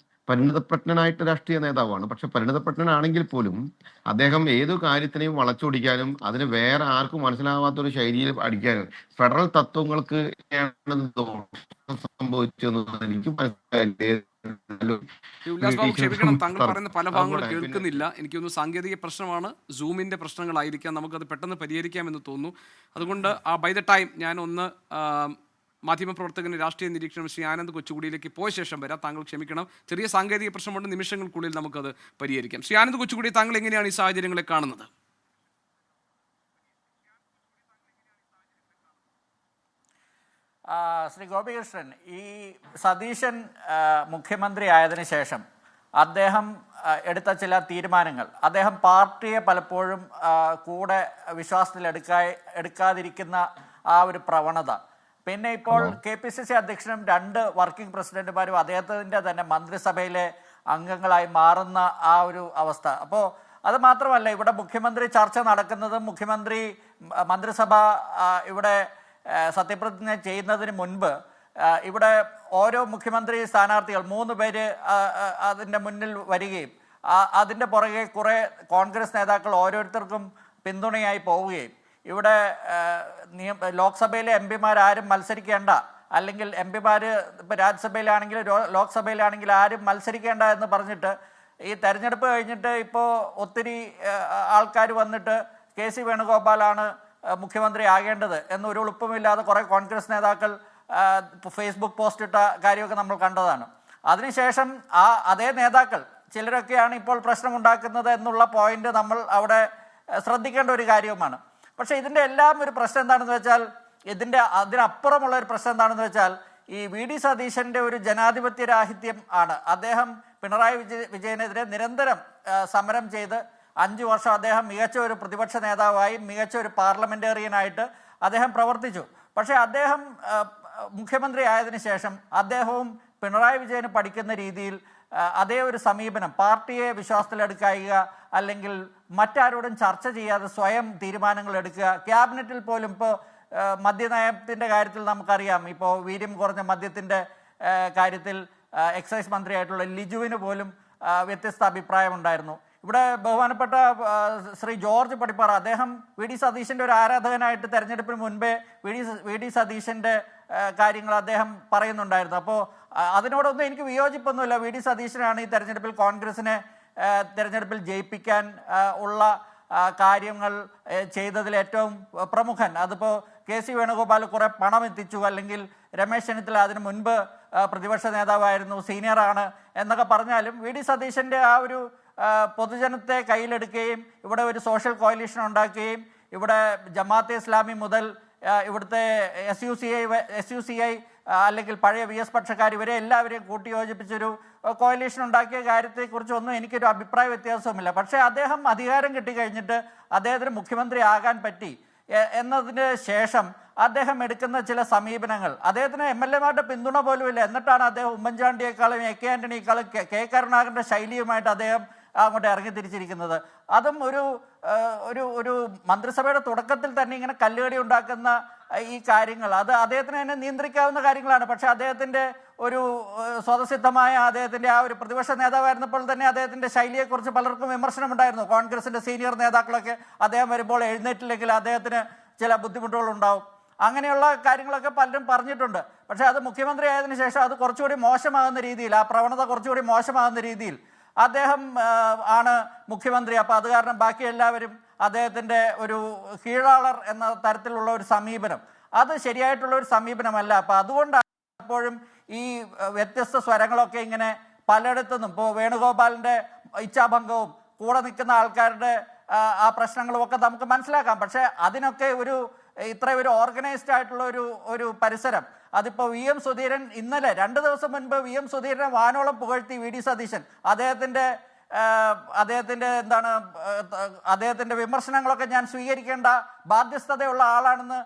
പരിണിതപ്രജ്ഞനായിട്ട് രാഷ്ട്രീയ നേതാവാണ്. പക്ഷെ പരിണിതപ്രജ്ഞനാണെങ്കിൽ പോലും അദ്ദേഹം ഏതു കാര്യത്തിനെയും വളച്ചൊടിക്കാനും അതിന് വേറെ ആർക്കും മനസ്സിലാവാത്തൊരു ശൈലിയിൽ അടിക്കാനും ഫെഡറൽ തത്വങ്ങൾക്ക് സംഭവിച്ചെന്ന് എനിക്ക് ക്ഷമിക്കണം, താങ്കൾ പറയുന്ന പല ഭാഗങ്ങളും കേൾക്കുന്നില്ല. എനിക്കൊന്ന് സാങ്കേതിക പ്രശ്നമാണ്, സൂമിന്റെ പ്രശ്നങ്ങളായിരിക്കാം. നമുക്കത് പെട്ടെന്ന് പരിഹരിക്കാമെന്ന് തോന്നുന്നു. അതുകൊണ്ട് ബൈ ദ ടൈം ഞാൻ ഒന്ന് മാധ്യമപ്രവർത്തകന് രാഷ്ട്രീയ നിരീക്ഷണം ശ്രീ ആനന്ദ് കൊച്ചുകുടിയിലേക്ക് പോയ ശേഷം വരാം. താങ്കൾ ക്ഷമിക്കണം, ചെറിയ സാങ്കേതിക പ്രശ്നമുണ്ട്. നിമിഷങ്ങൾക്കുള്ളിൽ നമുക്കത് പരിഹരിക്കാം. ശ്രീ ആനന്ദ് കൊച്ചുകുടി, താങ്കൾ എങ്ങനെയാണ് ഈ സാഹചര്യങ്ങളെ കാണുന്നത്? ശ്രീ ഗോപികൃഷ്ണൻ, ഈ സതീശൻ മുഖ്യമന്ത്രി ആയതിനു ശേഷം അദ്ദേഹം എടുത്ത ചില തീരുമാനങ്ങൾ, അദ്ദേഹം പാർട്ടിയെ പലപ്പോഴും കൂടെ വിശ്വാസത്തിലെടുക്കാതിരിക്കുന്ന ആ ഒരു പ്രവണത, പിന്നെ ഇപ്പോൾ KPCC അധ്യക്ഷനും 2 വർക്കിംഗ് പ്രസിഡന്റുമാരും അദ്ദേഹത്തിൻ്റെ തന്നെ മന്ത്രിസഭയിലെ അംഗങ്ങളായി മാറുന്ന ആ ഒരു അവസ്ഥ. അപ്പോൾ അത് മാത്രമല്ല, ഇവിടെ മുഖ്യമന്ത്രി ചർച്ച നടക്കുന്നതും മന്ത്രിസഭ ഇവിടെ സത്യപ്രതിജ്ഞ ചെയ്യുന്നതിന് മുൻപ് ഇവിടെ ഓരോ മുഖ്യമന്ത്രി സ്ഥാനാർത്ഥികൾ 3 പേര് അതിൻ്റെ മുന്നിൽ വരികയും അതിൻ്റെ പുറകെ കുറേ കോൺഗ്രസ് നേതാക്കൾ ഓരോരുത്തർക്കും പിന്തുണയായി പോവുകയും ഇവിടെ ലോക്സഭയിലെ MP-മാർ ആരും മത്സരിക്കേണ്ട, അല്ലെങ്കിൽ MP-മാർ ഇപ്പോൾ രാജ്യസഭയിലാണെങ്കിൽ ലോക്സഭയിലാണെങ്കിൽ ആരും മത്സരിക്കേണ്ട എന്ന് പറഞ്ഞിട്ട് ഈ തെരഞ്ഞെടുപ്പ് കഴിഞ്ഞിട്ട് ഇപ്പോൾ ഒത്തിരി ആൾക്കാർ വന്നിട്ട് KC വേണുഗോപാലാണ് മുഖ്യമന്ത്രി ആകേണ്ടത് എന്നൊരു എളുപ്പമില്ലാതെ കുറേ കോൺഗ്രസ് നേതാക്കൾ ഫേസ്ബുക്ക് പോസ്റ്റ് ഇട്ട കാര്യമൊക്കെ നമ്മൾ കണ്ടതാണ്. അതിനുശേഷം അതേ നേതാക്കൾ ചിലരൊക്കെയാണ് ഇപ്പോൾ പ്രശ്നമുണ്ടാക്കുന്നത് എന്നുള്ള പോയിന്റ് നമ്മൾ അവിടെ ശ്രദ്ധിക്കേണ്ട ഒരു കാര്യവുമാണ്. പക്ഷേ ഇതിൻ്റെ എല്ലാം ഒരു പ്രശ്നം എന്താണെന്ന് വെച്ചാൽ, അതിനപ്പുറമുള്ള ഒരു പ്രശ്നം എന്താണെന്ന് വെച്ചാൽ, ഈ വി ഡി സതീശൻ്റെ ഒരു ജനാധിപത്യ രാഹിത്യം ആണ്. അദ്ദേഹം പിണറായി വിജയനെതിരെ നിരന്തരം സമരം ചെയ്ത് 5 വർഷം അദ്ദേഹം മികച്ച ഒരു പ്രതിപക്ഷ നേതാവായി, മികച്ച ഒരു പാർലമെൻറ്റേറിയനായിട്ട് അദ്ദേഹം പ്രവർത്തിച്ചു. പക്ഷേ അദ്ദേഹം മുഖ്യമന്ത്രി ആയതിനു ശേഷം അദ്ദേഹവും പിണറായി വിജയന് പഠിക്കുന്ന രീതിയിൽ അതേ ഒരു സമീപനം, പാർട്ടിയെ വിശ്വാസത്തിലെടുക്കുക, അല്ലെങ്കിൽ മറ്റാരോടും ചർച്ച ചെയ്യാതെ സ്വയം തീരുമാനങ്ങൾ എടുക്കുക. ക്യാബിനറ്റിൽ പോലും ഇപ്പോൾ മദ്യനയത്തിൻ്റെ കാര്യത്തിൽ നമുക്കറിയാം, ഇപ്പോൾ വീര്യം കുറഞ്ഞ മദ്യത്തിൻ്റെ കാര്യത്തിൽ എക്സൈസ് മന്ത്രിയായിട്ടുള്ള ലിജുവിന് പോലും വ്യത്യസ്ത അഭിപ്രായമുണ്ടായിരുന്നു. ഇവിടെ ബഹുമാനപ്പെട്ട ശ്രീ ജോർജ് പടിപ്പാറ, അദ്ദേഹം വി ഡി സതീശൻ്റെ ഒരു ആരാധകനായിട്ട് തെരഞ്ഞെടുപ്പിന് മുൻപേ വി ഡി സതീശൻ്റെ കാര്യങ്ങൾ അദ്ദേഹം പറയുന്നുണ്ടായിരുന്നു. അപ്പോൾ അതിനോടൊന്നും എനിക്ക് വിയോജിപ്പൊന്നുമില്ല. വി ഡി സതീശനാണ് ഈ തെരഞ്ഞെടുപ്പിൽ കോൺഗ്രസിനെ തെരഞ്ഞെടുപ്പിൽ ജയിപ്പിക്കാൻ ഉള്ള കാര്യങ്ങൾ ചെയ്തതിൽ ഏറ്റവും പ്രമുഖൻ. അതിപ്പോൾ കെ സി വേണുഗോപാൽ കുറേ പണം എത്തിച്ചു, അല്ലെങ്കിൽ രമേശ് ചെന്നിത്തല അതിന് മുൻപ് പ്രതിപക്ഷ നേതാവായിരുന്നു, സീനിയറാണ് എന്നൊക്കെ പറഞ്ഞാലും വി ഡി സതീശൻ്റെ ആ ഒരു പൊതുജനത്തെ കയ്യിലെടുക്കുകയും ഇവിടെ ഒരു സോഷ്യൽ കോalition ഉണ്ടാക്കുകയും ഇവിടെ ജമാഅത്തെ ഇസ്ലാമി മുതൽ ഇവിടുത്തെ SUCI അല്ലെങ്കിൽ പഴയ VS പക്ഷക്കാർ ഇവരെ എല്ലാവരെയും കൂട്ടിയോജിപ്പിച്ചൊരു കോalition ഉണ്ടാക്കിയ കാര്യത്തെക്കുറിച്ചൊന്നും എനിക്കൊരു അഭിപ്രായ വ്യത്യാസവുമില്ല. പക്ഷേ അദ്ദേഹം അധികാരം കിട്ടിക്കഴിഞ്ഞിട്ട് അദ്ദേഹത്തിന് മുഖ്യമന്ത്രി ആകാൻ പറ്റി എന്നതിന് ശേഷം അദ്ദേഹം എടുക്കുന്ന ചില സമീപനങ്ങൾ, അദ്ദേഹത്തിന് MLA-മാരുടെ പിന്തുണ പോലുമില്ല, എന്നിട്ടാണ് അദ്ദേഹം ഉമ്മൻചാണ്ടിയേക്കാളും AK ആന്റണിയേക്കാളും K കരുണാകരൻ്റെ ശൈലിയുമായിട്ട് അദ്ദേഹം അങ്ങോട്ട് ഇറങ്ങി തിരിച്ചിരിക്കുന്നത്. അതും ഒരു മന്ത്രിസഭയുടെ തുടക്കത്തിൽ തന്നെ ഇങ്ങനെ കല്ലുകടി ഉണ്ടാക്കുന്ന ഈ കാര്യങ്ങൾ, അത് അദ്ദേഹത്തിന് തന്നെ നിയന്ത്രിക്കാവുന്ന കാര്യങ്ങളാണ്. പക്ഷേ അദ്ദേഹത്തിൻ്റെ ഒരു സ്വതസിദ്ധമായ അദ്ദേഹത്തിൻ്റെ ആ ഒരു പ്രതിപക്ഷ നേതാവായിരുന്നപ്പോൾ തന്നെ അദ്ദേഹത്തിൻ്റെ ശൈലിയെക്കുറിച്ച് പലർക്കും വിമർശനമുണ്ടായിരുന്നു. കോൺഗ്രസിൻ്റെ സീനിയർ നേതാക്കളൊക്കെ അദ്ദേഹം വരുമ്പോൾ എഴുന്നേറ്റില്ലെങ്കിൽ അദ്ദേഹത്തിന് ചില ബുദ്ധിമുട്ടുകളുണ്ടാവും. അങ്ങനെയുള്ള കാര്യങ്ങളൊക്കെ പലരും പറഞ്ഞിട്ടുണ്ട്. പക്ഷേ അത് മുഖ്യമന്ത്രി ആയതിനു ശേഷം അത് കുറച്ചുകൂടി മോശമാകുന്ന രീതിയിൽ, ആ പ്രവണത കുറച്ചുകൂടി മോശമാകുന്ന രീതിയിൽ അദ്ദേഹം ആണ് മുഖ്യമന്ത്രി. അപ്പോൾ അത് കാരണം ബാക്കി എല്ലാവരും അദ്ദേഹത്തിൻ്റെ ഒരു കീഴാളർ എന്ന തരത്തിലുള്ള ഒരു സമീപനം, അത് ശരിയായിട്ടുള്ള ഒരു സമീപനമല്ല. അപ്പോൾ അതുകൊണ്ടാണ് എപ്പോഴും ഈ വ്യത്യസ്ത സ്വരങ്ങളൊക്കെ ഇങ്ങനെ പലയിടത്തുനിന്നും, ഇപ്പോൾ വേണുഗോപാലിൻ്റെ ഇച്ഛാഭംഗവും കൂടെ നിൽക്കുന്ന ആൾക്കാരുടെ ആ പ്രശ്നങ്ങളും ഒക്കെ നമുക്ക് മനസ്സിലാക്കാം. പക്ഷേ അതിനൊക്കെ ഇത്ര ഒരു ഓർഗനൈസ്ഡ് ആയിട്ടുള്ള ഒരു പരിസരം, അതിപ്പോൾ VM സുധീരൻ ഇന്നലെ 2 ദിവസം മുൻപ് VM സുധീരനെ വാനോളം പുകഴ്ത്തി വി ഡി സതീശൻ. അദ്ദേഹത്തിൻ്റെ വിമർശനങ്ങളൊക്കെ ഞാൻ സ്വീകരിക്കേണ്ട ബാധ്യസ്ഥതയുള്ള ആളാണെന്ന്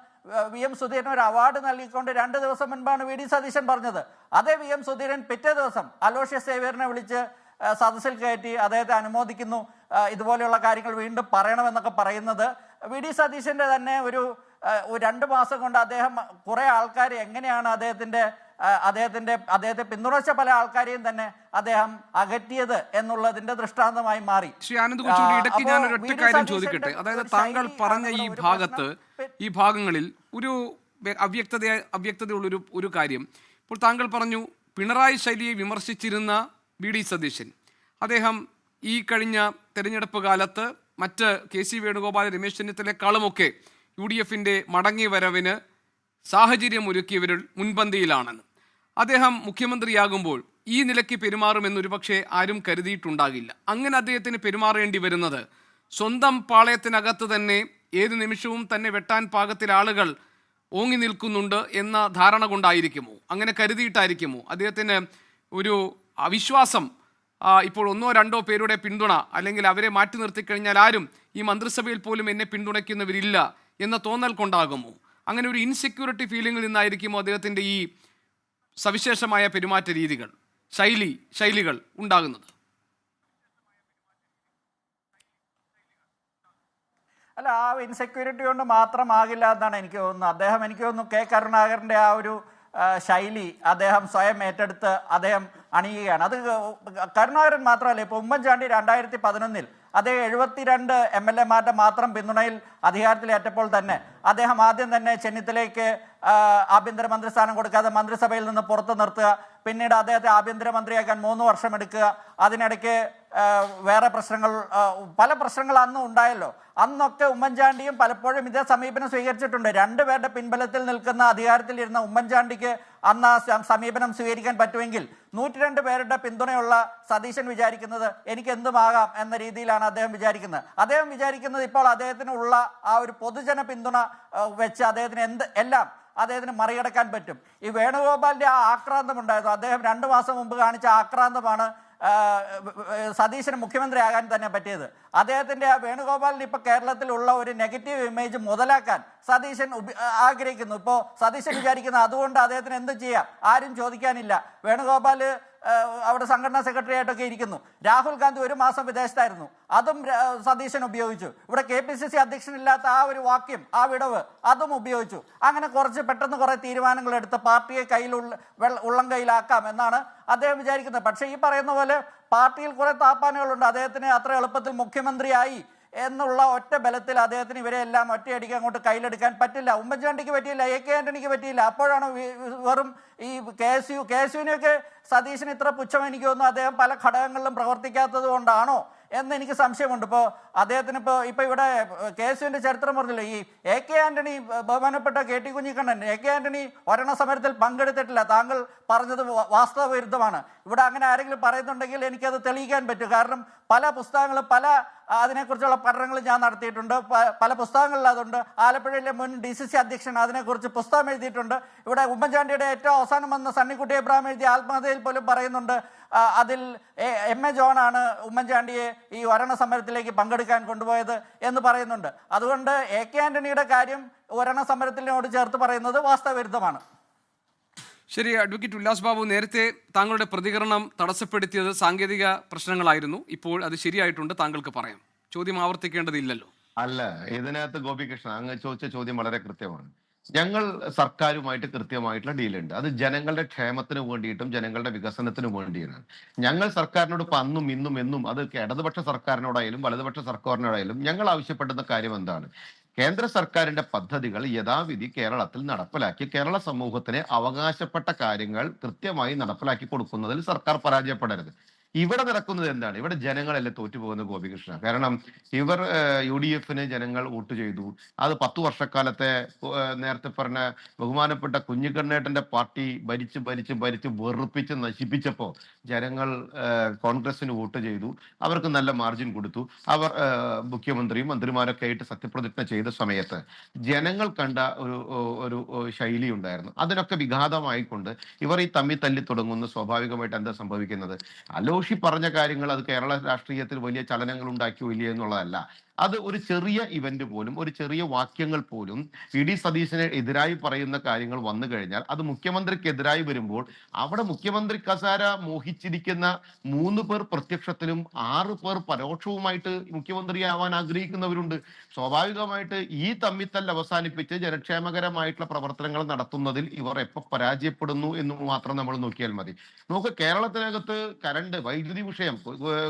VM സുധീരൻ ഒരു അവാർഡ് നൽകിക്കൊണ്ട് 2 ദിവസം മുൻപാണ് വി ഡി സതീശൻ പറഞ്ഞത്. അതേ VM സുധീരൻ പിറ്റേ ദിവസം അലോഷ്യസ് സേവ്യറിനെ വിളിച്ച് സദസ്സിൽ കയറ്റി അദ്ദേഹത്തെ അനുമോദിക്കുന്നു, ഇതുപോലെയുള്ള കാര്യങ്ങൾ വീണ്ടും പറയണമെന്നൊക്കെ പറയുന്നത് വി ഡി സതീശൻ്റെ തന്നെ ഒരു 2 മാസം കൊണ്ട് അദ്ദേഹം കുറേ ആൾക്കാർ എങ്ങനെയാണ് അദ്ദേഹത്തെ പിന്തുണച്ച പല ആൾക്കാരെയും തന്നെ അദ്ദേഹം അകറ്റിയത് എന്നുള്ളതിന്റെ ദൃഷ്ടാന്തമായി മാറി. ശ്രീ ആനന്ദ് കൊച്ചുകൂടി, ഇടയ്ക്ക് ഞാൻ ഒരൊറ്റ കാര്യം ചോദിക്കട്ടെ. അതായത് താങ്കൾ പറഞ്ഞ ഈ ഭാഗങ്ങളിൽ ഒരു അവ്യക്തതയുള്ളൊരു ഒരു കാര്യം. ഇപ്പോൾ താങ്കൾ പറഞ്ഞു പിണറായി ശൈലിയെ വിമർശിച്ചിരുന്ന വി ഡി സതീശൻ, അദ്ദേഹം ഈ കഴിഞ്ഞ തെരഞ്ഞെടുപ്പ് കാലത്ത് മറ്റ് KC വേണുഗോപാൽ, രമേശ് ചെന്നിത്തലയെക്കാളുമൊക്കെ UDFന്റെ മടങ്ങി വരവിന് സാഹചര്യമൊരുക്കിയവരിൽ മുൻപന്തിയിലാണെന്ന്. അദ്ദേഹം മുഖ്യമന്ത്രിയാകുമ്പോൾ ഈ നിലയ്ക്ക് പെരുമാറുമെന്നൊരു പക്ഷേ ആരും കരുതിയിട്ടുണ്ടാകില്ല. അങ്ങനെ അദ്ദേഹത്തിന് പെരുമാറേണ്ടി വരുന്നത് സ്വന്തം പാളയത്തിനകത്ത് തന്നെ ഏത് നിമിഷവും തന്നെ വെട്ടാൻ പാകത്തിൽ ആളുകൾ ഓങ്ങി നിൽക്കുന്നുണ്ട് എന്ന ധാരണ കൊണ്ടായിരിക്കുമോ, അങ്ങനെ കരുതിയിട്ടായിരിക്കുമോ അദ്ദേഹത്തിന് ഒരു അവിശ്വാസം, ഇപ്പോൾ 1-2 പേരുടെ പിന്തുണ, അല്ലെങ്കിൽ അവരെ മാറ്റി നിർത്തിക്കഴിഞ്ഞാൽ ആരും ഈ മന്ത്രിസഭയിൽ പോലും എന്നെ പിന്തുണയ്ക്കുന്നവരില്ല എന്ന തോന്നൽ കൊണ്ടാകുമോ? അങ്ങനെ ഒരു ഇൻസെക്യൂരിറ്റി ഫീലിംഗിൽ നിന്നായിരിക്കുമോ അദ്ദേഹത്തിൻ്റെ ഈ സവിശേഷമായ പെരുമാറ്റ രീതികൾ, ശൈലികൾ ഉണ്ടാകുന്നത്? അല്ല, ആ ഇൻസെക്യൂരിറ്റി കൊണ്ട് മാത്രമാകില്ല എന്നാണ് എനിക്ക് തോന്നുന്നത്. എനിക്ക് തോന്നുന്നു K കരുണാകരൻ്റെ ആ ഒരു ശൈലി അദ്ദേഹം സ്വയം ഏറ്റെടുത്ത് അദ്ദേഹം അണിയുകയാണ്. അത് കരുണാകരൻ മാത്രമല്ല, ഇപ്പോൾ ഉമ്മൻചാണ്ടി 2011 അദ്ദേഹം 72 MLA-മാരുടെ മാത്രം പിന്തുണയിൽ അധികാരത്തിലേറ്റപ്പോൾ തന്നെ അദ്ദേഹം ആദ്യം തന്നെ ചെന്നിത്തലയ്ക്ക് ആഭ്യന്തരമന്ത്രി സ്ഥാനം കൊടുക്കാതെ മന്ത്രിസഭയിൽ നിന്ന് പുറത്തു നിർത്തുക, പിന്നീട് അദ്ദേഹത്തെ ആഭ്യന്തരമന്ത്രിയാക്കാൻ 3 വർഷം എടുക്കുക, അതിനിടയ്ക്ക് വേറെ പ്രശ്നങ്ങൾ, പല പ്രശ്നങ്ങൾ അന്നും ഉണ്ടായല്ലോ. അന്നൊക്കെ ഉമ്മൻചാണ്ടിയും പലപ്പോഴും ഇതേ സമീപനം സ്വീകരിച്ചിട്ടുണ്ട്. രണ്ടുപേരുടെ പിൻബലത്തിൽ നിൽക്കുന്ന അധികാരത്തിലിരുന്ന ഉമ്മൻചാണ്ടിക്ക് അന്ന് ആ സമീപനം സ്വീകരിക്കാൻ പറ്റുമെങ്കിൽ 102 പേരുടെ പിന്തുണയുള്ള സതീശൻ വിചാരിക്കുന്നത് എനിക്ക് എന്തുമാകാം എന്ന രീതിയിലാണ് അദ്ദേഹം വിചാരിക്കുന്നത്. അദ്ദേഹം വിചാരിക്കുന്നത് ഇപ്പോൾ അദ്ദേഹത്തിനുള്ള ആ ഒരു പൊതുജന പിന്തുണ വെച്ച് അദ്ദേഹത്തിന് അദ്ദേഹത്തിന് മറികടക്കാൻ പറ്റും. ഈ വേണുഗോപാലിന്റെ ആ ആക്രാന്തം ഉണ്ടായിരുന്നു, അദ്ദേഹം 2 മാസം മുമ്പ് കാണിച്ച ആക്രാന്തമാണ് സതീശന് മുഖ്യമന്ത്രിയാകാൻ തന്നെ പറ്റിയത്. അദ്ദേഹത്തിന്റെ ആ വേണുഗോപാലിന് ഇപ്പൊ കേരളത്തിലുള്ള ഒരു നെഗറ്റീവ് ഇമേജ് മുതലാക്കാൻ സതീശൻ ആഗ്രഹിക്കുന്നു. ഇപ്പോൾ സതീശൻ വിചാരിക്കുന്നത് അതുകൊണ്ട് അദ്ദേഹത്തിന് എന്ത് ചെയ്യാം, ആരും ചോദിക്കാനില്ല. വേണുഗോപാൽ അവിടെ സംഘടനാ സെക്രട്ടറി ആയിട്ടൊക്കെ ഇരിക്കുന്നു. രാഹുൽ ഗാന്ധി 1 മാസം വിദേശത്തായിരുന്നു, അതും സതീശൻ ഉപയോഗിച്ചു. ഇവിടെ KPCC അധ്യക്ഷനില്ലാത്ത ആ ഒരു വാക്യം, ആ വിടവ്, അതും ഉപയോഗിച്ചു. അങ്ങനെ പെട്ടെന്ന് കുറെ തീരുമാനങ്ങൾ എടുത്ത് പാർട്ടിയെ ഉള്ളം കയ്യിലാക്കാം എന്നാണ് അദ്ദേഹം വിചാരിക്കുന്നത്. പക്ഷേ ഈ പറയുന്ന പോലെ പാർട്ടിയിൽ കുറെ താപ്പാനുകളുണ്ട്. അദ്ദേഹത്തിന് അത്ര എളുപ്പത്തിൽ മുഖ്യമന്ത്രിയായി എന്നുള്ള ഒറ്റ ബലത്തിൽ അദ്ദേഹത്തിന് ഇവരെല്ലാം ഒറ്റയടിക്ക് അങ്ങോട്ട് കയ്യിലെടുക്കാൻ പറ്റില്ല. ഉമ്മൻചാണ്ടിക്ക് പറ്റിയില്ല, AK ആന്റണിക്ക് പറ്റിയില്ല. അപ്പോഴാണ് വെറും ഈ KSUവിനെയൊക്കെ സതീശന് ഇത്ര പുച്ഛം എനിക്ക് തോന്നുന്നു അദ്ദേഹം പല ഘടകങ്ങളിലും പ്രവർത്തിക്കാത്തത് കൊണ്ടാണോ എന്ന് എനിക്ക് സംശയമുണ്ട്. ഇപ്പോൾ അദ്ദേഹത്തിന് ഇപ്പോൾ ഇവിടെ KSUവിൻ്റെ ചരിത്രം പറഞ്ഞില്ല. ഈ AK ആന്റണി, ബഹുമാനപ്പെട്ട KT കുഞ്ഞിക്കണ്ണൻ, AK ആന്റണി ഒരെണ്ണ സമരത്തിൽ പങ്കെടുത്തിട്ടില്ല. താങ്കൾ പറഞ്ഞത് വാസ്തവ വിരുദ്ധമാണ്. ഇവിടെ അങ്ങനെ ആരെങ്കിലും പറയുന്നുണ്ടെങ്കിൽ എനിക്കത് തെളിയിക്കാൻ പറ്റും. കാരണം പല പുസ്തകങ്ങളും അതിനെക്കുറിച്ചുള്ള പഠനങ്ങൾ ഞാൻ നടത്തിയിട്ടുണ്ട്. പല പുസ്തകങ്ങളിൽ അതുണ്ട്. ആലപ്പുഴയിലെ മുൻ DCC അധ്യക്ഷൻ അതിനെക്കുറിച്ച് പുസ്തകം എഴുതിയിട്ടുണ്ട്. ഇവിടെ ഉമ്മൻചാണ്ടിയുടെ ഏറ്റവും അവസാനം വന്ന സണ്ണിക്കുട്ടി എബ്രഹാം എഴുതിയ ആത്മകഥയിൽ പോലും പറയുന്നുണ്ട്, അതിൽ MA ജോണാണ് ഉമ്മൻചാണ്ടിയെ ഈ ഒരെണ്ണ സമരത്തിലേക്ക് പങ്കെടുക്കാൻ കൊണ്ടുപോയത് എന്ന് പറയുന്നുണ്ട്. അതുകൊണ്ട് AK ആന്റണിയുടെ കാര്യം ഒരെണ്ണ സമരത്തിനോട് ചേർത്ത് പറയുന്നത് വാസ്തവവിരുദ്ധമാണ്. ശരി, അഡ്വക്കേറ്റ് ഉല്ലാസ് ബാബു, നേരത്തെ താങ്കളുടെ പ്രതികരണം തടസ്സപ്പെടുത്തിയത് സാങ്കേതിക പ്രശ്നങ്ങളായിരുന്നു. ഇപ്പോൾ അത് ശരിയായിട്ടുണ്ട്, താങ്കൾക്ക് പറയാം. ചോദ്യം ആവർത്തിക്കേണ്ടതില്ലല്ലോ. അല്ല, ഇതിനകത്ത് ഗോപികൃഷ്ണൻ അങ്ങ് ചോദിച്ച ചോദ്യം വളരെ കൃത്യമാണ്. ഞങ്ങൾ സർക്കാരുമായിട്ട് കൃത്യമായിട്ടുള്ള ഡീലുണ്ട്. അത് ജനങ്ങളുടെ ക്ഷേമത്തിന് വേണ്ടിയിട്ടും ജനങ്ങളുടെ വികസനത്തിന് വേണ്ടിയാണ്. ഞങ്ങൾ സർക്കാരിനോട് ഇപ്പം അന്നും ഇന്നും എന്നും, അത് ഇടതുപക്ഷ സർക്കാരിനോടായാലും വലതുപക്ഷ സർക്കാരിനോടായാലും ഞങ്ങൾ ആവശ്യപ്പെടുന്ന കാര്യം എന്താണ്? കേന്ദ്ര സർക്കാരിന്റെ പദ്ധതികൾ യഥാവിധി കേരളത്തിൽ നടപ്പിലാക്കി കേരള സമൂഹത്തിന് അവകാശപ്പെട്ട കാര്യങ്ങൾ കൃത്യമായി നടപ്പിലാക്കി കൊടുക്കുന്നതിൽ സർക്കാർ പരാജയപ്പെടരുത്. ഇവിടെ നടക്കുന്നത് എന്താണ്? ഇവിടെ ജനങ്ങളല്ലേ തോറ്റുപോകുന്ന ഗോപികൃഷ്ണ. കാരണം ഇവർ UDFന് ജനങ്ങൾ വോട്ട് ചെയ്തു. അത് 10 വർഷക്കാലത്തെ നേരത്തെ പറഞ്ഞ ബഹുമാനപ്പെട്ട കുഞ്ഞിക്കണ്ണേട്ടന്റെ പാർട്ടി ഭരിച്ച് വെറുപ്പിച്ച് നശിപ്പിച്ചപ്പോൾ ജനങ്ങൾ കോൺഗ്രസിന് വോട്ട് ചെയ്തു. അവർക്ക് നല്ല മാർജിൻ കൊടുത്തു. അവർ മുഖ്യമന്ത്രിയും മന്ത്രിമാരൊക്കെ ആയിട്ട് സത്യപ്രതിജ്ഞ ചെയ്ത സമയത്ത് ജനങ്ങൾ കണ്ട ഒരു ശൈലി ഉണ്ടായിരുന്നു. അതിനൊക്കെ വിഘാതമായിക്കൊണ്ട് ഇവർ ഈ തല്ലി തുടങ്ങുന്ന സ്വാഭാവികമായിട്ട് എന്താ സംഭവിക്കുന്നത്? അലോഷി പറഞ്ഞ കാര്യങ്ങൾ അത് കേരള രാഷ്ട്രീയത്തിൽ വലിയ ചലനങ്ങൾ ഉണ്ടാക്കിയോ ഇല്ലയോ എന്നുള്ളതല്ല. അത് ഒരു ചെറിയ ഇവന്റ് പോലും, ഒരു ചെറിയ വാക്യങ്ങൾ പോലും VD സതീശന് എതിരായി പറയുന്ന കാര്യങ്ങൾ വന്നു കഴിഞ്ഞാൽ അത് മുഖ്യമന്ത്രിക്കെതിരായി വരുമ്പോൾ അവിടെ മുഖ്യമന്ത്രി കസാര മോഹിച്ചിരിക്കുന്ന 3 പേർ പ്രത്യക്ഷത്തിലും 6 പേർ പരോക്ഷവുമായിട്ട് മുഖ്യമന്ത്രിയാവാൻ ആഗ്രഹിക്കുന്നവരുണ്ട്. സ്വാഭാവികമായിട്ട് ഈ തമ്മിത്തല്ല് അവസാനിപ്പിച്ച് ജനക്ഷേമകരമായിട്ടുള്ള പ്രവർത്തനങ്ങൾ നടത്തുന്നതിൽ ഇവർ എപ്പോൾ പരാജയപ്പെടുന്നു എന്ന് മാത്രം നമ്മൾ നോക്കിയാൽ മതി. നമുക്ക് കേരളത്തിനകത്ത് കറണ്ട്, വൈദ്യുതി വിഷയം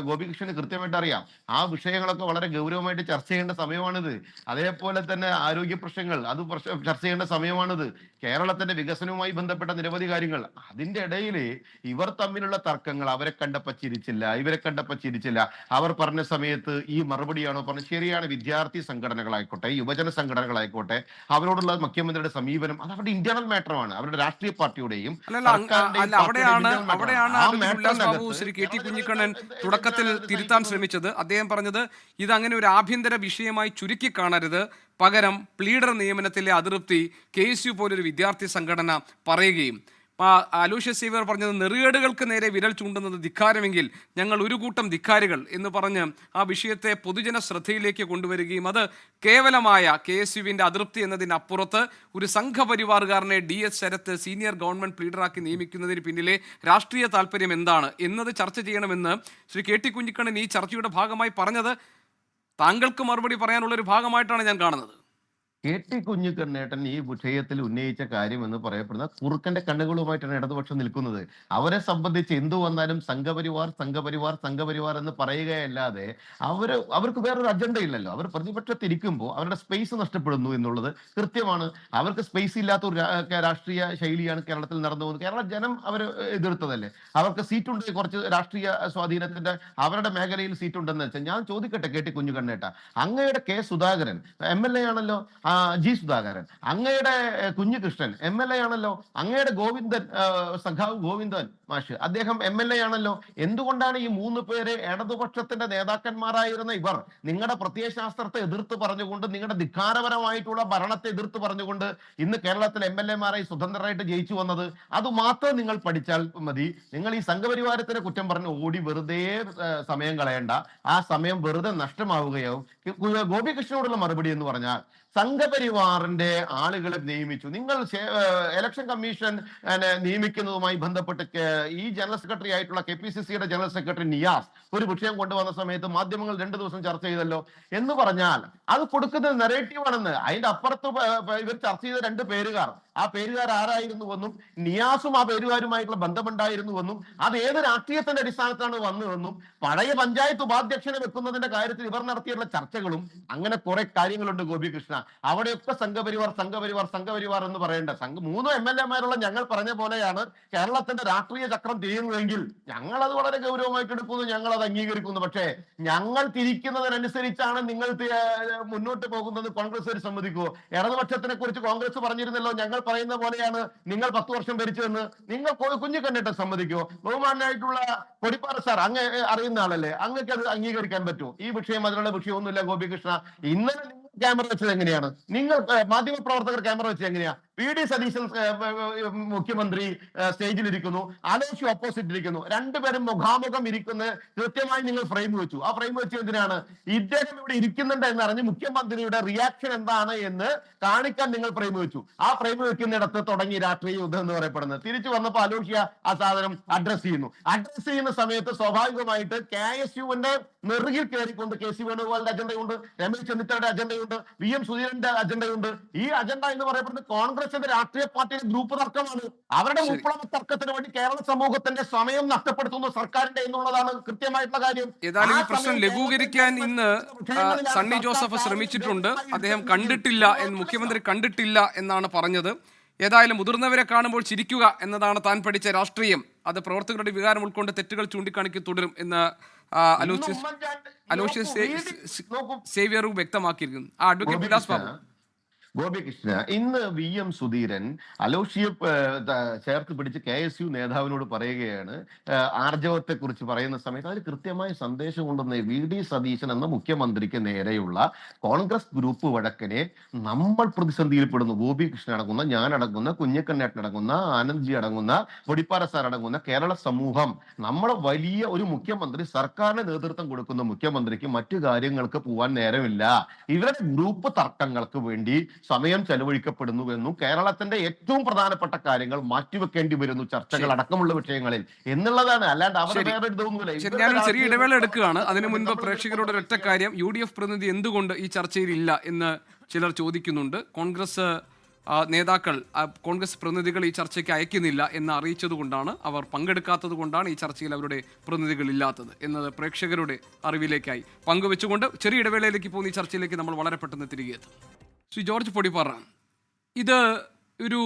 ഗോപികൃഷ്ണന് കൃത്യമായിട്ട് അറിയാം. ആ വിഷയങ്ങളൊക്കെ വളരെ ഗൗരവമായിട്ട് ചർച്ച ചെയ്യേണ്ട സമയമാണിത്. അതേപോലെ തന്നെ ആരോഗ്യ പ്രശ്നങ്ങൾ, അത് ചർച്ച ചെയ്യേണ്ട സമയമാണിത്. കേരളത്തിന്റെ വികസനവുമായി ബന്ധപ്പെട്ട നിരവധി കാര്യങ്ങൾ. അതിന്റെ ഇടയിൽ ഇവർ തമ്മിലുള്ള തർക്കങ്ങൾ, അവരെ കണ്ടപ്പോ ചിരിച്ചില്ല, ഇവരെ കണ്ടപ്പോ ചിരിച്ചില്ല, അവർ പറഞ്ഞ സമയത്ത് ഈ മറുപടിയാണോ പറഞ്ഞത്? ശരിയാണ്. വിദ്യാർത്ഥി സംഘടനകളായിക്കോട്ടെ, യുവജന സംഘടനകളായിക്കോട്ടെ, അവരോടുള്ള മുഖ്യമന്ത്രിയുടെ സമീപനം അത് അവരുടെ ഇന്റേണൽ മാറ്ററാണ്. അവരുടെ രാഷ്ട്രീയ പാർട്ടിയുടെയും ശ്രീ KT കുഞ്ഞിക്കണ്ണൻ തുടക്കത്തിൽ തിരുത്താൻ ശ്രമിച്ചത്. അദ്ദേഹം പറഞ്ഞത് ഇതങ്ങനെ ഒരു ആഭ്യന്തര വിഷയമായി ചുരുക്കി കാണരുത്, പകരം പ്ലീഡർ നിയമനത്തിലെ അതൃപ്തി KSU പോലൊരു വിദ്യാർത്ഥി സംഘടന പറയുകയും അലൂഷ്യസ് സേവ്യർ പറഞ്ഞത് നെറുകേടുകൾക്ക് നേരെ വിരൽ ചൂണ്ടുന്നത് ധിക്കാരമെങ്കിൽ ഞങ്ങൾ ഒരു കൂട്ടം ധിക്കാരികൾ എന്ന് പറഞ്ഞ് ആ വിഷയത്തെ പൊതുജന ശ്രദ്ധയിലേക്ക് കൊണ്ടുവരികയും അത് കേവലമായ KSUവിൻ്റെ അതൃപ്തി എന്നതിനപ്പുറത്ത് ഒരു സംഘപരിവാറുകാരനെ DS ശരത്ത് സീനിയർ ഗവൺമെൻറ് പ്ലീഡറാക്കി നിയമിക്കുന്നതിന് പിന്നിലെ രാഷ്ട്രീയ താല്പര്യം എന്താണ് എന്നത് ചർച്ച ചെയ്യണമെന്ന് ശ്രീ KT കുഞ്ഞിക്കണ്ണൻ ഈ ചർച്ചയുടെ ഭാഗമായി പറഞ്ഞത് താങ്കൾക്ക് മറുപടി പറയാനുള്ളൊരു ഭാഗമായിട്ടാണ് ഞാൻ കാണുന്നത്. KT കുഞ്ഞിക്കണ്ണേട്ടൻ ഈ വിഷയത്തിൽ ഉന്നയിച്ച കാര്യം എന്ന് പറയപ്പെടുന്ന കുറുക്കന്റെ കണ്ണുകളുമായിട്ടാണ് ഇടതുപക്ഷം നിൽക്കുന്നത്. അവരെ സംബന്ധിച്ച് എന്തു വന്നാലും സംഘപരിവാർ സംഘപരിവാർ സംഘപരിവാർ എന്ന് പറയുകയല്ലാതെ അവർക്ക് വേറൊരു അജണ്ട ഇല്ലല്ലോ. അവർ പ്രതിപക്ഷത്തിരിക്കുമ്പോൾ അവരുടെ സ്പേസ് നഷ്ടപ്പെടുന്നു എന്നുള്ളത് കൃത്യമാണ്. അവർക്ക് സ്പേസ് ഇല്ലാത്ത ഒരു രാഷ്ട്രീയ ശൈലിയാണ് കേരളത്തിൽ നടന്നു പോകുന്നത്. കേരള ജനം അവർ എതിർത്തതല്ലേ. അവർക്ക് സീറ്റുണ്ട്, കുറച്ച് രാഷ്ട്രീയ സ്വാധീനത്തിന്റെ അവരുടെ മേഖലയിൽ സീറ്റുണ്ടെന്ന് വെച്ചാൽ ഞാൻ ചോദിക്കട്ടെ KT കുഞ്ഞിക്കണ്ണേട്ട, അങ്ങയുടെ സുധാകരൻ MLA ആണല്ലോ, ജി സുധാകരൻ, അങ്ങയുടെ കുഞ്ഞികൃഷ്ണൻ MLA ആണല്ലോ, അങ്ങയുടെ ഗോവിന്ദൻ, സഖാവ് ഗോവിന്ദൻ മാഷ് അദ്ദേഹം MLA ആണല്ലോ. എന്തുകൊണ്ടാണ് ഈ 3 പേരെ ഇടതുപക്ഷത്തിന്റെ നേതാക്കന്മാരായിരുന്ന ഇവർ നിങ്ങളുടെ പ്രത്യയശാസ്ത്രത്തെ എതിർത്ത് പറഞ്ഞുകൊണ്ട്, നിങ്ങളുടെ ധിക്കാരപരമായിട്ടുള്ള ഭരണത്തെ എതിർത്ത് പറഞ്ഞുകൊണ്ട് ഇന്ന് കേരളത്തിൽ MLA-മാരായി സ്വതന്ത്രരായിട്ട് ജയിച്ചു വന്നത്? അത് മാത്രം നിങ്ങൾ പഠിച്ചാൽ മതി. നിങ്ങൾ ഈ സംഘപരിവാരത്തിനെ കുറ്റം പറഞ്ഞ് ഓടി വെറുതെ സമയം കളയണ്ട. ആ സമയം വെറുതെ നഷ്ടമാവുകയാവും. ഗോപികൃഷ്ണനോടുള്ള മറുപടി എന്ന് പറഞ്ഞാൽ, സംഘപരിവാറിന്റെ ആളുകളെ നിയമിച്ചു. നിങ്ങൾ ഇലക്ഷൻ കമ്മീഷൻ നിയമിക്കുന്നതുമായി ബന്ധപ്പെട്ട് ഈ ജനറൽ സെക്രട്ടറി ആയിട്ടുള്ള KPCC-യുടെ ജനറൽ സെക്രട്ടറി നിയാസ് ഒരു വിഷയം കൊണ്ടുവന്ന സമയത്ത് മാധ്യമങ്ങൾ 2 ദിവസം ചർച്ച ചെയ്തല്ലോ. എന്ന് പറഞ്ഞാൽ അത് കൊടുക്കുന്നത് നെറേറ്റീവ് ആണെന്ന്. അതിന്റെ അപ്പുറത്ത് ഇവർ ചർച്ച ചെയ്ത 2 പേരുകാർ, ആ പേരുകാർ ആരായിരുന്നുവെന്നും നിയാസും ആ പേരുകാരുമായിട്ടുള്ള ബന്ധമുണ്ടായിരുന്നുവെന്നും അത് ഏത് രാഷ്ട്രീയത്തിന്റെ അടിസ്ഥാനത്താണ് വന്നതെന്നും പഴയ പഞ്ചായത്ത് ഉപാധ്യക്ഷനെ വെക്കുന്നതിന്റെ കാര്യത്തിൽ ഇവർ നടത്തിയുള്ള ചർച്ചകളും അങ്ങനെ കുറെ കാര്യങ്ങളുണ്ട് ഗോപികൃഷ്ണ. അവിടെയൊക്കെ സംഘപരിവാർ സംഘപരിവാർ സംഘപരിവാർ എന്ന് പറയേണ്ട 3 MLA-മാരുള്ള ഞങ്ങൾ പറഞ്ഞ പോലെയാണ് കേരളത്തിന്റെ രാഷ്ട്രീയ ചക്രം തിരിയുന്നതെങ്കിൽ ഞങ്ങൾ അത് വളരെ ഗൗരവമായിട്ട് എടുക്കുന്നു, ഞങ്ങൾ അത് അംഗീകരിക്കുന്നു. പക്ഷേ ഞങ്ങൾ തിരിക്കുന്നതിനനുസരിച്ചാണ് നിങ്ങൾ മുന്നോട്ട് പോകുന്നത്. കോൺഗ്രസ് സമ്മതിക്കുമോ? ഇടതുപക്ഷത്തിനെ കുറിച്ച് കോൺഗ്രസ് പറഞ്ഞിരുന്നല്ലോ, ഞങ്ങൾ പറയുന്ന പോലെയാണ് നിങ്ങൾ 10 വർഷം ഭരിച്ചതെന്ന്. നിങ്ങൾ കുഞ്ഞിക്കണ്ണേട്ടൻ സമ്മതിക്കുമോ? ബഹുമാനായിട്ടുള്ള പൊടിപ്പാറ സാർ, അങ്ങ് അറിയുന്ന ആളല്ലേ, അങ്ങക്ക് അത് അംഗീകരിക്കാൻ പറ്റുമോ? ഈ വിഷയം അതിനുള്ള വിഷയമൊന്നുമില്ല ഗോപികൃഷ്ണ. ഇന്നലെ നിങ്ങൾ ക്യാമറ വെച്ചത് എങ്ങനെയാണ്? നിങ്ങൾ മാധ്യമപ്രവർത്തകർ ക്യാമറ വെച്ചത് എങ്ങനെയാ? VD സതീശൻ മുഖ്യമന്ത്രി സ്റ്റേജിലിരിക്കുന്നു, അലോഷി ഓപ്പോസിറ്റ് ഇരിക്കുന്നു, 2 പേരും മുഖാമുഖം ഇരിക്കുന്ന കൃത്യമായി നിങ്ങൾ ഫ്രെയിം വെച്ചു. ആ ഫ്രെയിം വെച്ച് എന്തിനാണ്? ഇദ്ദേഹം ഇവിടെ ഇരിക്കുന്നുണ്ട് എന്നറിഞ്ഞ് മുഖ്യമന്ത്രിയുടെ റിയാക്ഷൻ എന്താണ് എന്ന് കാണിക്കാൻ നിങ്ങൾ ഫ്രെയിം വെച്ചു. ആ ഫ്രെയിം വെക്കുന്നിടത്ത് തുടങ്ങി രാഷ്ട്രീയ യുദ്ധം എന്ന് പറയപ്പെടുന്നത്. തിരിച്ചു വന്നപ്പോൾ അലോഷ്യ ആ സാധനം അഡ്രസ് ചെയ്യുന്ന സമയത്ത് സ്വാഭാവികമായിട്ട് KSU-വിന്റെ നെറുകിൽ കയറിക്കൊണ്ട് KC വേണുഗോപാലിന്റെ അജണ്ടയുണ്ട്, രമേശ് ചെന്നിത്തലയുടെ അജണ്ടയുണ്ട്, VM സുധീരന്റെ അജണ്ടയുണ്ട്. ഈ അജണ്ട എന്ന് പറയപ്പെടുന്നത് കോൺഗ്രസിന്റെ രാഷ്ട്രീയ പാർട്ടിയുടെ ഗ്രൂപ്പ് തർക്കമാണ്. അവരുടെ വിപ്ലവ തർക്കത്തിന് വേണ്ടി കേരള സമൂഹത്തിന്റെ സമയം നഷ്ടപ്പെടുത്തുന്നു സർക്കാരിന്റെ എന്നുള്ളതാണ് കൃത്യമായിട്ടുള്ള കാര്യം. ഏതായാലും ഈ പ്രശ്നം ലഘൂകരിക്കാൻ ഇന്ന് സണ്ണി ജോസഫ് ശ്രമിച്ചിട്ടുണ്ട്. അദ്ദേഹം കണ്ടിട്ടില്ല എന്ന്, മുഖ്യമന്ത്രി കണ്ടിട്ടില്ല എന്നാണ് പറഞ്ഞത്. ഏതായാലും മുതിർന്നവരെ കാണുമ്പോൾ ചിരിക്കുക എന്നതാണ് താൻ പഠിച്ച രാഷ്ട്രീയം. അത് പ്രവർത്തകരുടെ വികാരം ഉൾക്കൊണ്ട് തെറ്റുകൾ ചൂണ്ടിക്കാണിക്ക് തുടരും എന്ന് അലോഷ്യസ് സേവ്യറും വ്യക്തമാക്കിയിരിക്കുന്നു. അഡ്വക്കേറ്റ് വിലാസ് ബാബു. ഗോപികൃഷ്ണ, ഇന്ന് VM സുധീരൻ അലോഷിയെ ചേർത്ത് പിടിച്ച് KSU നേതാവിനോട് പറയുകയാണ്, ആർജവത്തെ കുറിച്ച് പറയുന്ന സമയത്ത് അതിൽ കൃത്യമായ സന്ദേശം കൊണ്ടുവന്ന VD സതീശൻ എന്ന മുഖ്യമന്ത്രിക്ക് നേരെയുള്ള കോൺഗ്രസ് ഗ്രൂപ്പ് വഴക്കിനെ നമ്മൾ പ്രതിസന്ധിയിൽപ്പെടുന്നു. ഗോപികൃഷ്ണൻ അടങ്ങുന്ന, ഞാൻ അടങ്ങുന്ന, കുഞ്ഞിക്കണ്ണേട്ടൻ അടങ്ങുന്ന, ആനന്ദ്ജി അടങ്ങുന്ന, പൊടിപ്പാറ സാർ അടങ്ങുന്ന കേരള സമൂഹം, നമ്മുടെ വലിയ ഒരു മുഖ്യമന്ത്രി, സർക്കാരിന് നേതൃത്വം കൊടുക്കുന്ന മുഖ്യമന്ത്രിക്ക് മറ്റു കാര്യങ്ങൾക്ക് പോവാൻ നേരമില്ല. ഇവരുടെ ഗ്രൂപ്പ് തർക്കങ്ങൾക്ക് വേണ്ടി സമയം ചെലവഴിക്കപ്പെടുന്നുവെന്നും കേരളത്തിന്റെ ഏറ്റവും പ്രധാനപ്പെട്ട കാര്യങ്ങൾ മാറ്റിവെക്കേണ്ടി വരുന്നു, ചർച്ചകൾ അടക്കമുള്ള വിഷയങ്ങളിൽ എന്നുള്ളതാണ്. അല്ലാണ്ട് അവരുടെ വേറെ ഇതൊന്നുമില്ല. ഞാനൊരു ചെറിയ ഇടവേള എടുക്കുകയാണ്. അതിനു മുൻപ് പ്രേക്ഷകരോട് ഒരൊറ്റ കാര്യം, UDF പ്രതിനിധി എന്തുകൊണ്ട് ഈ ചർച്ചയിൽ ഇല്ല എന്ന് ചിലർ ചോദിക്കുന്നുണ്ട്. കോൺഗ്രസ് നേതാക്കൾ, കോൺഗ്രസ് പ്രതിനിധികൾ ഈ ചർച്ചയ്ക്ക് അയക്കുന്നില്ല എന്ന് അറിയിച്ചതുകൊണ്ടാണ്, അവർ പങ്കെടുക്കാത്തത് കൊണ്ടാണ് ഈ ചർച്ചയിൽ അവരുടെ പ്രതിനിധികൾ ഇല്ലാത്തത് എന്നത് പ്രേക്ഷകരുടെ അറിവിലേക്കായി പങ്കുവെച്ചുകൊണ്ട് ചെറിയ ഇടവേളയിലേക്ക് പോകുന്ന ഈ ചർച്ചയിലേക്ക് നമ്മൾ വളരെ പെട്ടെന്ന് തിരികെ എത്തും. ശ്രീ ജോർജ് പൊടിപ്പാറ, ഇത് ഒരു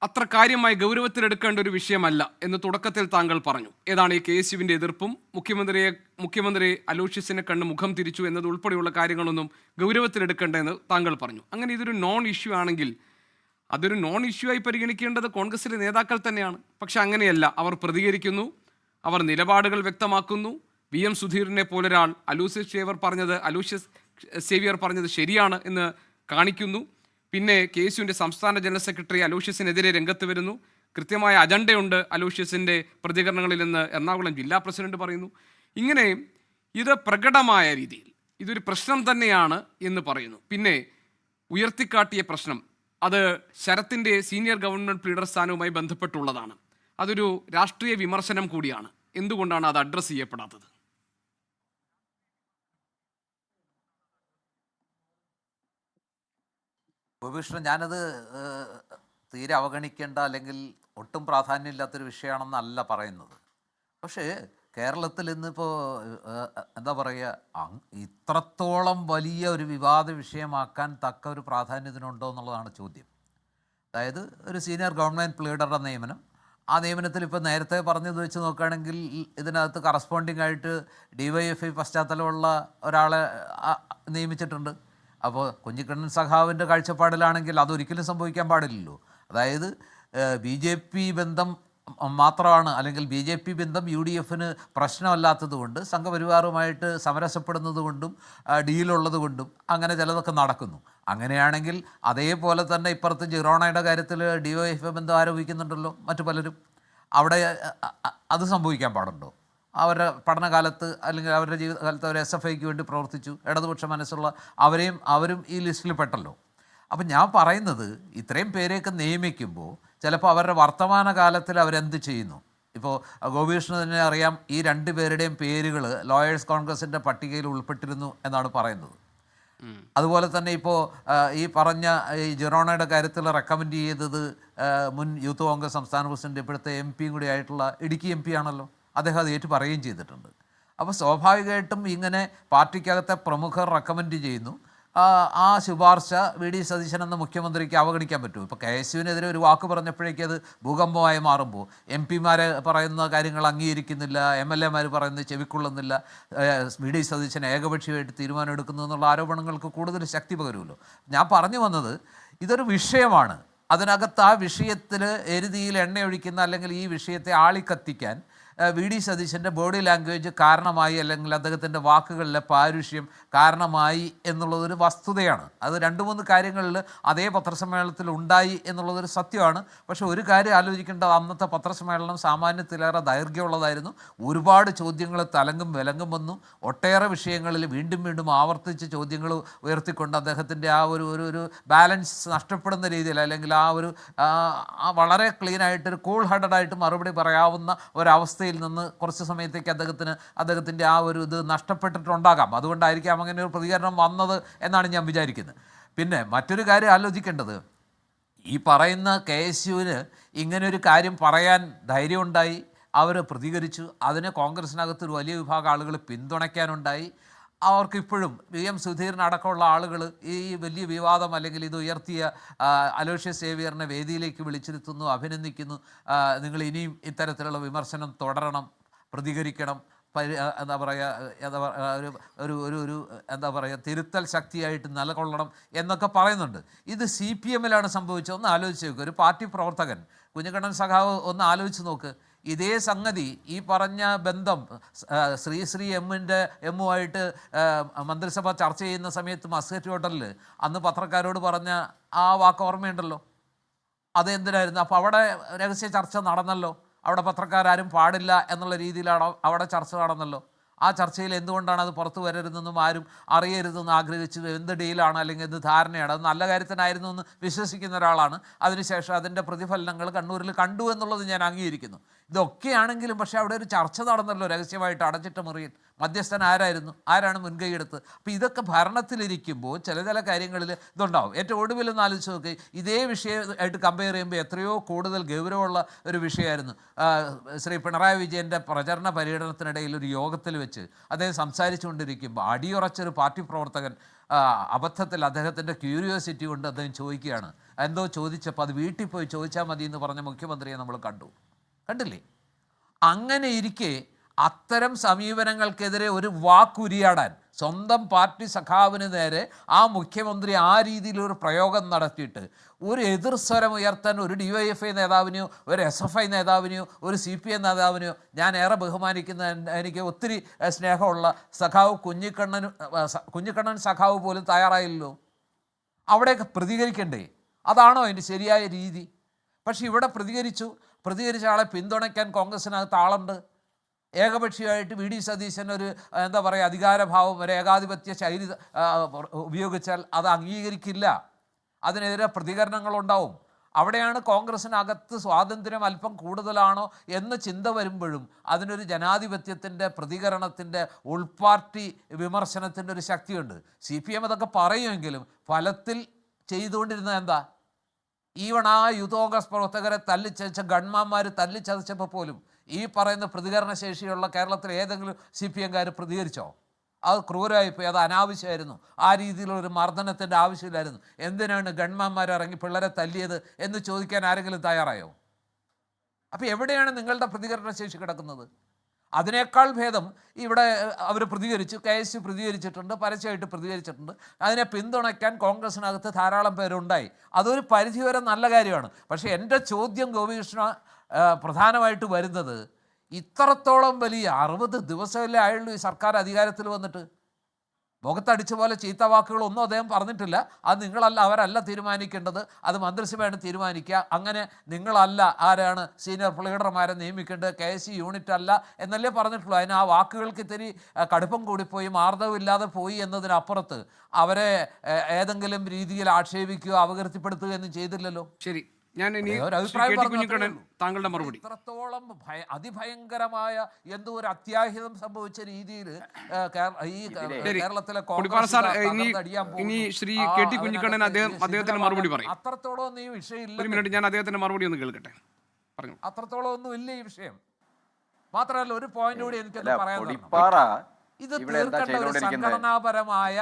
അത്ര കാര്യമായി ഗൗരവത്തിലെടുക്കേണ്ട ഒരു വിഷയമല്ല എന്ന് തുടക്കത്തിൽ താങ്കൾ പറഞ്ഞു. ഏതാണ് ഈ KSU-വിൻ്റെ എതിർപ്പും മുഖ്യമന്ത്രി അലോഷ്യസിനെ കണ്ട് മുഖം തിരിച്ചു എന്നത് ഉൾപ്പെടെയുള്ള കാര്യങ്ങളൊന്നും ഗൗരവത്തിലെടുക്കേണ്ടതെന്ന് താങ്കൾ പറഞ്ഞു. അങ്ങനെ ഇതൊരു നോൺ ഇഷ്യൂ ആണെങ്കിൽ അതൊരു നോൺ ഇഷ്യൂ ആയി പരിഗണിക്കേണ്ടത് കോൺഗ്രസിലെ നേതാക്കൾ തന്നെയാണ്. പക്ഷെ അങ്ങനെയല്ല, അവർ പ്രതികരിക്കുന്നു, അവർ നിലപാടുകൾ വ്യക്തമാക്കുന്നു. VM സുധീറിനെ പോലൊരാൾ അലോഷ്യസ് സേവ്യർ പറഞ്ഞത് ശരിയാണ് എന്ന് കാണിക്കുന്നു. പിന്നെ KSU-വിൻ്റെ സംസ്ഥാന ജനറൽ സെക്രട്ടറി അലോഷ്യസിനെതിരെ രംഗത്ത് വരുന്നു. കൃത്യമായ അജണ്ടയുണ്ട് അലോഷ്യസിൻ്റെ പ്രതികരണങ്ങളിൽ നിന്ന് എറണാകുളം ജില്ലാ പ്രസിഡന്റ് പറയുന്നു. ഇങ്ങനെ ഇത് പ്രകടമായ രീതിയിൽ ഇതൊരു പ്രശ്നം തന്നെയാണ് എന്ന് പറയുന്നു. പിന്നെ ഉയർത്തിക്കാട്ടിയ പ്രശ്നം അത് ശരത്തിൻ്റെ സീനിയർ ഗവൺമെൻറ് ലീഡർ സ്ഥാനവുമായി ബന്ധപ്പെട്ടുള്ളതാണ്. അതൊരു രാഷ്ട്രീയ വിമർശനം കൂടിയാണ്. എന്തുകൊണ്ടാണ് അത് അഡ്രസ്സ് ചെയ്യപ്പെടാത്തത്? ഉപേക്ഷണം ഞാനത് തീരെ അവഗണിക്കേണ്ട അല്ലെങ്കിൽ ഒട്ടും പ്രാധാന്യമില്ലാത്തൊരു വിഷയമാണെന്നല്ല പറയുന്നത്. പക്ഷേ കേരളത്തിൽ ഇന്നിപ്പോൾ എന്താ പറയുക, ഇത്രത്തോളം വലിയ ഒരു വിവാദ വിഷയമാക്കാൻ തക്ക ഒരു പ്രാധാന്യത്തിനുണ്ടോ എന്നുള്ളതാണ് ചോദ്യം. അതായത് ഒരു സീനിയർ ഗവൺമെൻറ് ലീഡറുടെ നിയമനം, ആ നിയമനത്തിൽ ഇപ്പോൾ നേരത്തെ പറഞ്ഞത് വെച്ച് നോക്കുകയാണെങ്കിൽ ഇതിനകത്ത് കറസ്പോണ്ടിങ് ആയിട്ട് DYFI പശ്ചാത്തലമുള്ള ഒരാളെ നിയമിച്ചിട്ടുണ്ട്. അപ്പോൾ കുഞ്ഞിക്കണ്ണൻ സഖാവിൻ്റെ കാഴ്ചപ്പാടിലാണെങ്കിൽ അതൊരിക്കലും സംഭവിക്കാൻ പാടില്ലല്ലോ. അതായത് BJP ബന്ധം മാത്രമാണ്, അല്ലെങ്കിൽ BJP ബന്ധം UDFന് പ്രശ്നമല്ലാത്തത് കൊണ്ട്, സംഘപരിവാറുമായിട്ട് സമരസപ്പെടുന്നത് കൊണ്ടും ഡീലുള്ളത് കൊണ്ടും അങ്ങനെ ചിലതൊക്കെ നടക്കുന്നു. അങ്ങനെയാണെങ്കിൽ അതേപോലെ തന്നെ ഇപ്പുറത്ത് ജിറോണയുടെ കാര്യത്തിൽ DYFI ബന്ധം ആരോപിക്കുന്നുണ്ടല്ലോ മറ്റു പലരും. അവിടെ അത് സംഭവിക്കാൻ പാടുണ്ടോ? അവരുടെ പഠനകാലത്ത് അല്ലെങ്കിൽ അവരുടെ ജീവിതകാലത്ത് അവർ SFIക്ക് വേണ്ടി പ്രവർത്തിച്ചു, ഇടതുപക്ഷ മനസ്സുള്ള അവരും ഈ ലിസ്റ്റിൽ പെട്ടല്ലോ. അപ്പം ഞാൻ പറയുന്നത്, ഇത്രയും പേരെയൊക്കെ നിയമിക്കുമ്പോൾ ചിലപ്പോൾ അവരുടെ വർത്തമാനകാലത്തിൽ അവരെന്ത് ചെയ്യുന്നു. ഇപ്പോൾ ഗോപീകൃഷ്ണൻ തന്നെ അറിയാം, ഈ 2 പേരുടെയും പേരുകൾ ലോയേഴ്സ് കോൺഗ്രസിൻ്റെ പട്ടികയിൽ ഉൾപ്പെട്ടിരുന്നു എന്നാണ് പറയുന്നത്. അതുപോലെ തന്നെ ഇപ്പോൾ ഈ പറഞ്ഞ ഈ ജിറോണയുടെ കാര്യത്തിൽ റെക്കമെൻഡ് ചെയ്തത് മുൻ യൂത്ത് കോൺഗ്രസ് സംസ്ഥാന പ്രസിഡന്റ്, ഇപ്പോഴത്തെ MP കൂടി ആയിട്ടുള്ള ഇടുക്കി MP ആണല്ലോ. അദ്ദേഹം അത് ഏറ്റു പറയുകയും ചെയ്തിട്ടുണ്ട്. അപ്പോൾ സ്വാഭാവികമായിട്ടും ഇങ്ങനെ പാർട്ടിക്കകത്തെ പ്രമുഖർ റെക്കമെൻഡ് ചെയ്യുന്നു. ആ ശുപാർശ VD സതീശൻ എന്ന മുഖ്യമന്ത്രിക്ക് അവഗണിക്കാൻ പറ്റുമോ? ഇപ്പോൾ KSUവിനെതിരെ ഒരു വാക്ക് പറഞ്ഞപ്പോഴേക്കും അത് ഭൂകമ്പമായി മാറുമ്പോൾ MP-മാരെ പറയുന്ന കാര്യങ്ങൾ അംഗീകരിക്കുന്നില്ല, MLA-മാർ പറയുന്നത് ചെവിക്കൊള്ളുന്നില്ല, VD സതീശൻ ഏകപക്ഷീയമായിട്ട് തീരുമാനം എടുക്കുന്നു എന്നുള്ള ആരോപണങ്ങൾക്ക് കൂടുതൽ ശക്തി പകരുമല്ലോ. ഞാൻ പറഞ്ഞു വന്നത്, ഇതൊരു വിഷയമാണ്. അതിനകത്ത് ആ വിഷയത്തിൽ എരുതിയിൽ എണ്ണയൊഴിക്കുന്ന, അല്ലെങ്കിൽ ഈ വിഷയത്തെ ആളിക്കത്തിക്കാൻ VD സതീശൻ്റെ ബോഡി ലാംഗ്വേജ് കാരണമായി, അല്ലെങ്കിൽ അദ്ദേഹത്തിൻ്റെ വാക്കുകളിലെ പാരുഷ്യം കാരണമായി എന്നുള്ളതൊരു വസ്തുതയാണ്. അത് 2-3 കാര്യങ്ങളിൽ അതേ പത്രസമ്മേളനത്തിൽ ഉണ്ടായി എന്നുള്ളതൊരു സത്യമാണ്. പക്ഷേ ഒരു കാര്യം ആലോചിക്കേണ്ടത്, അന്നത്തെ പത്രസമ്മേളനം സാമാന്യത്തിലേറെ ദൈർഘ്യമുള്ളതായിരുന്നു. ഒരുപാട് ചോദ്യങ്ങൾ തലങ്ങും വിലങ്ങും വന്നു. ഒട്ടേറെ വിഷയങ്ങളിൽ വീണ്ടും വീണ്ടും ആവർത്തിച്ച് ചോദ്യങ്ങൾ ഉയർത്തിക്കൊണ്ട് അദ്ദേഹത്തിൻ്റെ ആ ഒരു ബാലൻസ് നഷ്ടപ്പെടുന്ന രീതിയിൽ, അല്ലെങ്കിൽ വളരെ ക്ലീനായിട്ടൊരു കൂൾ ഹെഡഡായിട്ട് മറുപടി പറയാവുന്ന ഒരവസ്ഥ നിന്ന് കുറച്ച് സമയത്തേക്ക് അദ്ദേഹത്തിൻ്റെ ആ ഒരു ഇത് നഷ്ടപ്പെട്ടിട്ടുണ്ടാകാം. അതുകൊണ്ടായിരിക്കാം അങ്ങനെ ഒരു പ്രതികരണം വന്നത് എന്നാണ് ഞാൻ വിചാരിക്കുന്നത്. പിന്നെ മറ്റൊരു കാര്യം ആലോചിക്കേണ്ടത്, ഈ പറയുന്ന KSUവിന് ഇങ്ങനൊരു കാര്യം പറയാൻ ധൈര്യമുണ്ടായി, അവർ പ്രതികരിച്ചു. അതിനെ കോൺഗ്രസിനകത്ത് ഒരു വലിയ വിഭാഗം ആളുകൾ പിന്തുണയ്ക്കാനുണ്ടായി. അവർക്കിപ്പോഴും VM സുധീരൻ അടക്കമുള്ള ആളുകൾ ഈ വലിയ വിവാദം, അല്ലെങ്കിൽ ഇത് ഉയർത്തിയ അലോഷ്യസ് സേവിയറിനെ വേദിയിലേക്ക് വിളിച്ചിരുത്തുന്നു, അഭിനന്ദിക്കുന്നു. നിങ്ങൾ ഇനിയും ഇത്തരത്തിലുള്ള വിമർശനം തുടരണം, പ്രതികരിക്കണം, എന്താ പറയുക, ഒരു എന്താ പറയുക, തിരുത്തൽ ശക്തിയായിട്ട് നിലകൊള്ളണം എന്നൊക്കെ പറയുന്നുണ്ട്. ഇത് CPM-ലാണ് സംഭവിച്ചത്. ഒന്ന് ആലോചിച്ച് നോക്ക്. ഒരു പാർട്ടി പ്രവർത്തകൻ കുഞ്ഞിക്കണ്ണൻ സഖാവ് ഒന്ന് ആലോചിച്ച് നോക്ക്. ഇതേ സംഗതി, ഈ പറഞ്ഞ ബന്ധം ശ്രീ എമ്മുമായിട്ട് മന്ത്രിസഭ ചർച്ച ചെയ്യുന്ന സമയത്ത് മസ്കറ്റ് ഹോട്ടലിൽ അന്ന് പത്രക്കാരോട് പറഞ്ഞ ആ വാക്ക് ഓർമ്മയുണ്ടല്ലോ. അതെന്തിനായിരുന്നു? അപ്പോൾ അവിടെ രഹസ്യ ചർച്ച നടന്നല്ലോ. അവിടെ പത്രക്കാരും പാടില്ല എന്നുള്ള രീതിയിലാണ് അവിടെ ചർച്ച നടന്നല്ലോ. ആ ചർച്ചയിൽ എന്തുകൊണ്ടാണ് അത് പുറത്തു വരരുതെന്നും ആരും അറിയരുതെന്ന് ആഗ്രഹിച്ചു? എന്ത് ഡീലാണ്, അല്ലെങ്കിൽ എന്ത് ധാരണയാണ്? അത് നല്ല കാര്യത്തിനായിരുന്നു എന്ന് വിശ്വസിക്കുന്ന ഒരാളാണ്. അതിനുശേഷം അതിൻ്റെ പ്രതിഫലനങ്ങൾ കണ്ണൂരിൽ കണ്ടു എന്നുള്ളത് ഞാൻ അംഗീകരിക്കുന്നു. ഇതൊക്കെയാണെങ്കിലും പക്ഷേ അവിടെ ഒരു ചർച്ച നടന്നല്ലോ രഹസ്യമായിട്ട്, അടച്ചിട്ട മുറിയിൽ. മധ്യസ്ഥൻ ആരാണ് മുൻകൈയെടുത്ത്? അപ്പോൾ ഇതൊക്കെ ഭരണത്തിലിരിക്കുമ്പോൾ ചില കാര്യങ്ങളിൽ ഇതുണ്ടാവും. ഏറ്റവും ഒടുവിലൊന്ന് ആലോചിച്ച് നോക്കി, ഇതേ വിഷയമായിട്ട് കമ്പയർ ചെയ്യുമ്പോൾ എത്രയോ കൂടുതൽ ഗൗരവമുള്ള ഒരു വിഷയമായിരുന്നു. ശ്രീ പിണറായി വിജയൻ്റെ പ്രചരണ പര്യടനത്തിനിടയിൽ ഒരു യോഗത്തിൽ വെച്ച് അദ്ദേഹം സംസാരിച്ചുകൊണ്ടിരിക്കുമ്പോൾ അടിയുറച്ചൊരു പാർട്ടി പ്രവർത്തകൻ അബദ്ധത്തിൽ അദ്ദേഹത്തിൻ്റെ ക്യൂരിയോസിറ്റി കൊണ്ട് അദ്ദേഹം ചോദിക്കുകയാണ്, എന്തോ ചോദിച്ചപ്പോൾ അത് വീട്ടിൽ പോയി ചോദിച്ചാൽ മതി എന്ന് പറഞ്ഞ മുഖ്യമന്ത്രിയെ നമ്മൾ കണ്ടില്ലേ? അങ്ങനെ ഇരിക്കെ അത്തരം സമീപനങ്ങൾക്കെതിരെ ഒരു വാക്കുരിയാടാൻ സ്വന്തം പാർട്ടി സഖാവിന് നേരെ ആ മുഖ്യമന്ത്രി ആ രീതിയിലൊരു പ്രയോഗം നടത്തിയിട്ട് ഒരു എതിർസ്വരം ഉയർത്താൻ ഒരു DYFI നേതാവിനെയോ ഒരു SFI നേതാവിനെയോ ഒരു CPM നേതാവിനെയോ ഞാൻ ഏറെ ബഹുമാനിക്കുന്ന, എനിക്ക് ഒത്തിരി സ്നേഹമുള്ള സഖാവ് കുഞ്ഞിക്കണ്ണൻ സഖാവ് പോലും തയ്യാറായില്ലല്ലോ. അവിടെയൊക്കെ പ്രതികരിക്കണ്ടേ? അതാണോ അതിൻ്റെ ശരിയായ രീതി? പക്ഷേ ഇവിടെ പ്രതികരിച്ച ആളെ പിന്തുണയ്ക്കാൻ കോൺഗ്രസിനകത്ത് ആളുണ്ട്. ഏകപക്ഷീയമായിട്ട് VD സതീശൻ ഒരു എന്താ പറയുക, അധികാരഭാവം, ഒരു ഏകാധിപത്യ ശൈലി ഉപയോഗിച്ചാൽ അത് അംഗീകരിക്കില്ല. അതിനെതിരെ പ്രതികരണങ്ങളുണ്ടാവും. അവിടെയാണ് കോൺഗ്രസിനകത്ത് സ്വാതന്ത്ര്യം അല്പം കൂടുതലാണോ എന്ന ചിന്ത വരുമ്പോഴും അതിനൊരു ജനാധിപത്യത്തിൻ്റെ പ്രതികരണത്തിൻ്റെ ഉൾപാർട്ടി വിമർശനത്തിൻ്റെ ഒരു ശക്തിയുണ്ട്. CPM അതൊക്കെ പറയുമെങ്കിലും ഫലത്തിൽ ചെയ്തുകൊണ്ടിരുന്നത് എന്താ? ഈവൺ ആ യൂത്ത് കോൺഗ്രസ് പ്രവർത്തകരെ തല്ലിച്ചതച്ച ഗൺമാന്മാർ തല്ലിച്ചതച്ചപ്പോൾ പോലും ഈ പറയുന്ന പ്രതികരണശേഷിയുള്ള കേരളത്തിലെ ഏതെങ്കിലും CPM-കാർ പ്രതികരിച്ചോ? അത് ക്രൂരമായിപ്പോയി, അത് അനാവശ്യമായിരുന്നു, ആ രീതിയിലൊരു മർദ്ദനത്തിൻ്റെ ആവശ്യമില്ലായിരുന്നു, എന്തിനാണ് ഗൺമാന്മാർ ഇറങ്ങി പിള്ളേരെ തല്ലിയത് എന്ന് ചോദിക്കാൻ ആരെങ്കിലും തയ്യാറായോ? അപ്പോൾ എവിടെയാണ് നിങ്ങളുടെ പ്രതികരണശേഷി കിടക്കുന്നത്? അതിനേക്കാൾ ഭേദം ഇവിടെ അവർ പ്രതികരിച്ചു, KSU പ്രതികരിച്ചിട്ടുണ്ട്, പരസ്യമായിട്ട് പ്രതികരിച്ചിട്ടുണ്ട്. അതിനെ പിന്തുണയ്ക്കാൻ കോൺഗ്രസിനകത്ത് ധാരാളം പേരുണ്ടായി. അതൊരു പരിധിവരെ നല്ല കാര്യമാണ്. പക്ഷേ എൻ്റെ ചോദ്യം ഗോപികൃഷ്ണ പ്രധാനമായിട്ട് വരുന്നത്, ഇത്രത്തോളം വലിയ 60 ദിവസമല്ലേ ആയുള്ളൂ ഈ സർക്കാർ അധികാരത്തിൽ വന്നിട്ട്, മുഖത്തടിച്ച പോലെ ചീത്ത വാക്കുകളൊന്നും അദ്ദേഹം പറഞ്ഞിട്ടില്ല. അത് നിങ്ങളല്ല, അവരല്ല തീരുമാനിക്കേണ്ടത്, അത് മന്ത്രിസഭയാണ് തീരുമാനിക്കുക. അങ്ങനെ നിങ്ങളല്ല ആരാണ് സീനിയർ ലീഡർമാരെ നിയമിക്കേണ്ടത്, KSU യൂണിറ്റ് അല്ല എന്നല്ലേ പറഞ്ഞിട്ടുള്ളൂ. അതിന് ആ വാക്കുകൾക്ക് ഇത്തിരി കടുപ്പം കൂടിപ്പോയി, മാർദ്ദവമില്ലാതെ പോയി എന്നതിനപ്പുറത്ത് അവരെ ഏതെങ്കിലും രീതിയിൽ ആക്ഷേപിക്കുകയോ അപകീർത്തിപ്പെടുത്തുകയോ ഒന്നും ചെയ്തില്ലല്ലോ. ശരി, ഞാൻ ഇനി ഒരു അഭിപ്രായം കുഞ്ഞിക്കണ്ണൻ താങ്കളുടെ മറുപടി. ഇത്രത്തോളം അതിഭയങ്കരമായ എന്തോ ഒരു അത്യാഹിതം സംഭവിച്ച രീതിയിൽ ഈ കേരളത്തിലെ ഇനി ശ്രീ KT കുഞ്ഞിക്കണ്ണൻ അദ്ദേഹത്തിന്റെ മറുപടി പറയും. അത്രത്തോളം ഒന്നും ഈ വിഷയം ഇല്ല. ഒരു മിനിറ്റ്, ഞാൻ അദ്ദേഹത്തിന്റെ മറുപടി ഒന്ന് കേൾക്കട്ടെ. പറഞ്ഞു. അത്രത്തോളം ഒന്നും ഇല്ല ഈ വിഷയം. മാത്രമല്ല ഒരു പോയിന്റ് കൂടി എനിക്കൊന്ന് പറയാൻ, ഇത് തീർക്കേണ്ട ഒരു സംഘടനാപരമായ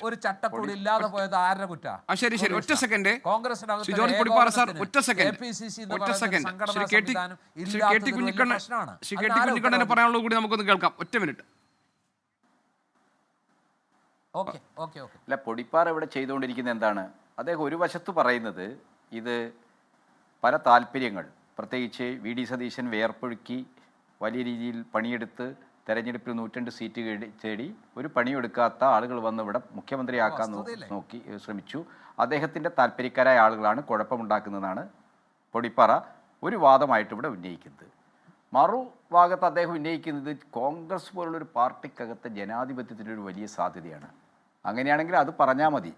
ഒരു ചട്ടക്കൂടി ഇല്ലാതെ പോയത് ആരുടെ കുറ്റാ? ശരി ശരി, ഒറ്റ സെക്കൻഡ് കോൺഗ്രസിനകത്ത് ശ്രീ KT കുഞ്ഞിക്കണ്ണനെ പറയാനുള്ളത് കൂടി നമുക്കൊന്ന് കേൾക്കാം. ഒറ്റ മിനിറ്റ്. അല്ല, പൊടിപ്പാറ ഇവിടെ ചെയ്തുകൊണ്ടിരിക്കുന്നത് എന്താണ്? അദ്ദേഹം ഒരു വശത്ത് പറയുന്നത് ഇത് പല താല്പര്യങ്ങൾ, പ്രത്യേകിച്ച് VD സതീശൻ വേർപ്പൊഴുക്കി വലിയ രീതിയിൽ പണിയെടുത്ത് തെരഞ്ഞെടുപ്പിൽ 102 സീറ്റ് തേടി ഒരു പണിയെടുക്കാത്ത ആളുകൾ വന്ന് ഇവിടെ മുഖ്യമന്ത്രിയാക്കാൻ ശ്രമിച്ചു. അദ്ദേഹത്തിൻ്റെ താല്പര്യക്കാരായ ആളുകളാണ് കുഴപ്പമുണ്ടാക്കുന്നതാണ് പൊടിപ്പാറ ഒരു വാദമായിട്ട് ഇവിടെ ഉന്നയിക്കുന്നത്. മറുഭാഗത്ത് അദ്ദേഹം ഉന്നയിക്കുന്നത് കോൺഗ്രസ് പോലുള്ളൊരു പാർട്ടിക്കകത്തെ ജനാധിപത്യത്തിൻ്റെ ഒരു വലിയ സാധ്യതയാണ്. അങ്ങനെയാണെങ്കിൽ അത് പറഞ്ഞാൽ മതി.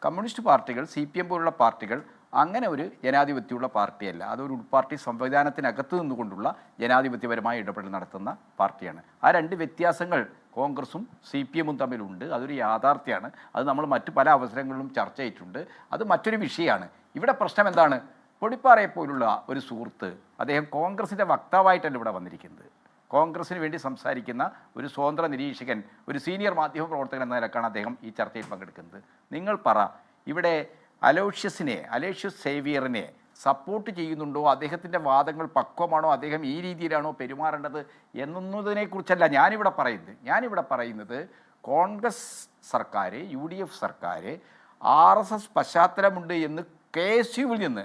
കമ്മ്യൂണിസ്റ്റ് പാർട്ടികൾ, CPM പോലുള്ള പാർട്ടികൾ അങ്ങനെ ഒരു ജനാധിപത്യമുള്ള പാർട്ടിയല്ല. അതൊരു ഉൾപാർട്ടി സംവിധാനത്തിനകത്ത് നിന്നുകൊണ്ടുള്ള ജനാധിപത്യപരമായ ഇടപെടൽ നടത്തുന്ന പാർട്ടിയാണ്. ആ രണ്ട് വ്യത്യാസങ്ങൾ കോൺഗ്രസും CPM-ഉം തമ്മിലുണ്ട്. അതൊരു യാഥാർത്ഥ്യമാണ്. അത് നമ്മൾ മറ്റു പല അവസരങ്ങളിലും ചർച്ച ചെയ്തിട്ടുണ്ട്. അത് മറ്റൊരു വിഷയമാണ്. ഇവിടെ പ്രശ്നം എന്താണ്? പൊടിപ്പാറയെ പോലുള്ള ഒരു സുഹൃത്ത്, അദ്ദേഹം കോൺഗ്രസിൻ്റെ വക്താവായിട്ടല്ല ഇവിടെ വന്നിരിക്കുന്നത്. കോൺഗ്രസിന് വേണ്ടി സംസാരിക്കുന്ന ഒരു സ്വതന്ത്ര നിരീക്ഷകൻ, ഒരു സീനിയർ മാധ്യമ പ്രവർത്തകൻ എന്ന നിലക്കാണ് അദ്ദേഹം ഈ ചർച്ചയിൽ പങ്കെടുക്കുന്നത്. നിങ്ങൾ പറ, ഇവിടെ അലോഷ്യസ് സേവിയറിനെ സപ്പോർട്ട് ചെയ്യുന്നുണ്ടോ? അദ്ദേഹത്തിൻ്റെ വാദങ്ങൾ പക്വമാണോ? അദ്ദേഹം ഈ രീതിയിലാണോ പെരുമാറേണ്ടത് എന്നതിനെക്കുറിച്ചല്ല ഞാനിവിടെ പറയുന്നത്. കോൺഗ്രസ് സർക്കാർ, UDF സർക്കാർ RSS പശ്ചാത്തലമുണ്ട് എന്ന് KSU-വിൽ നിന്ന്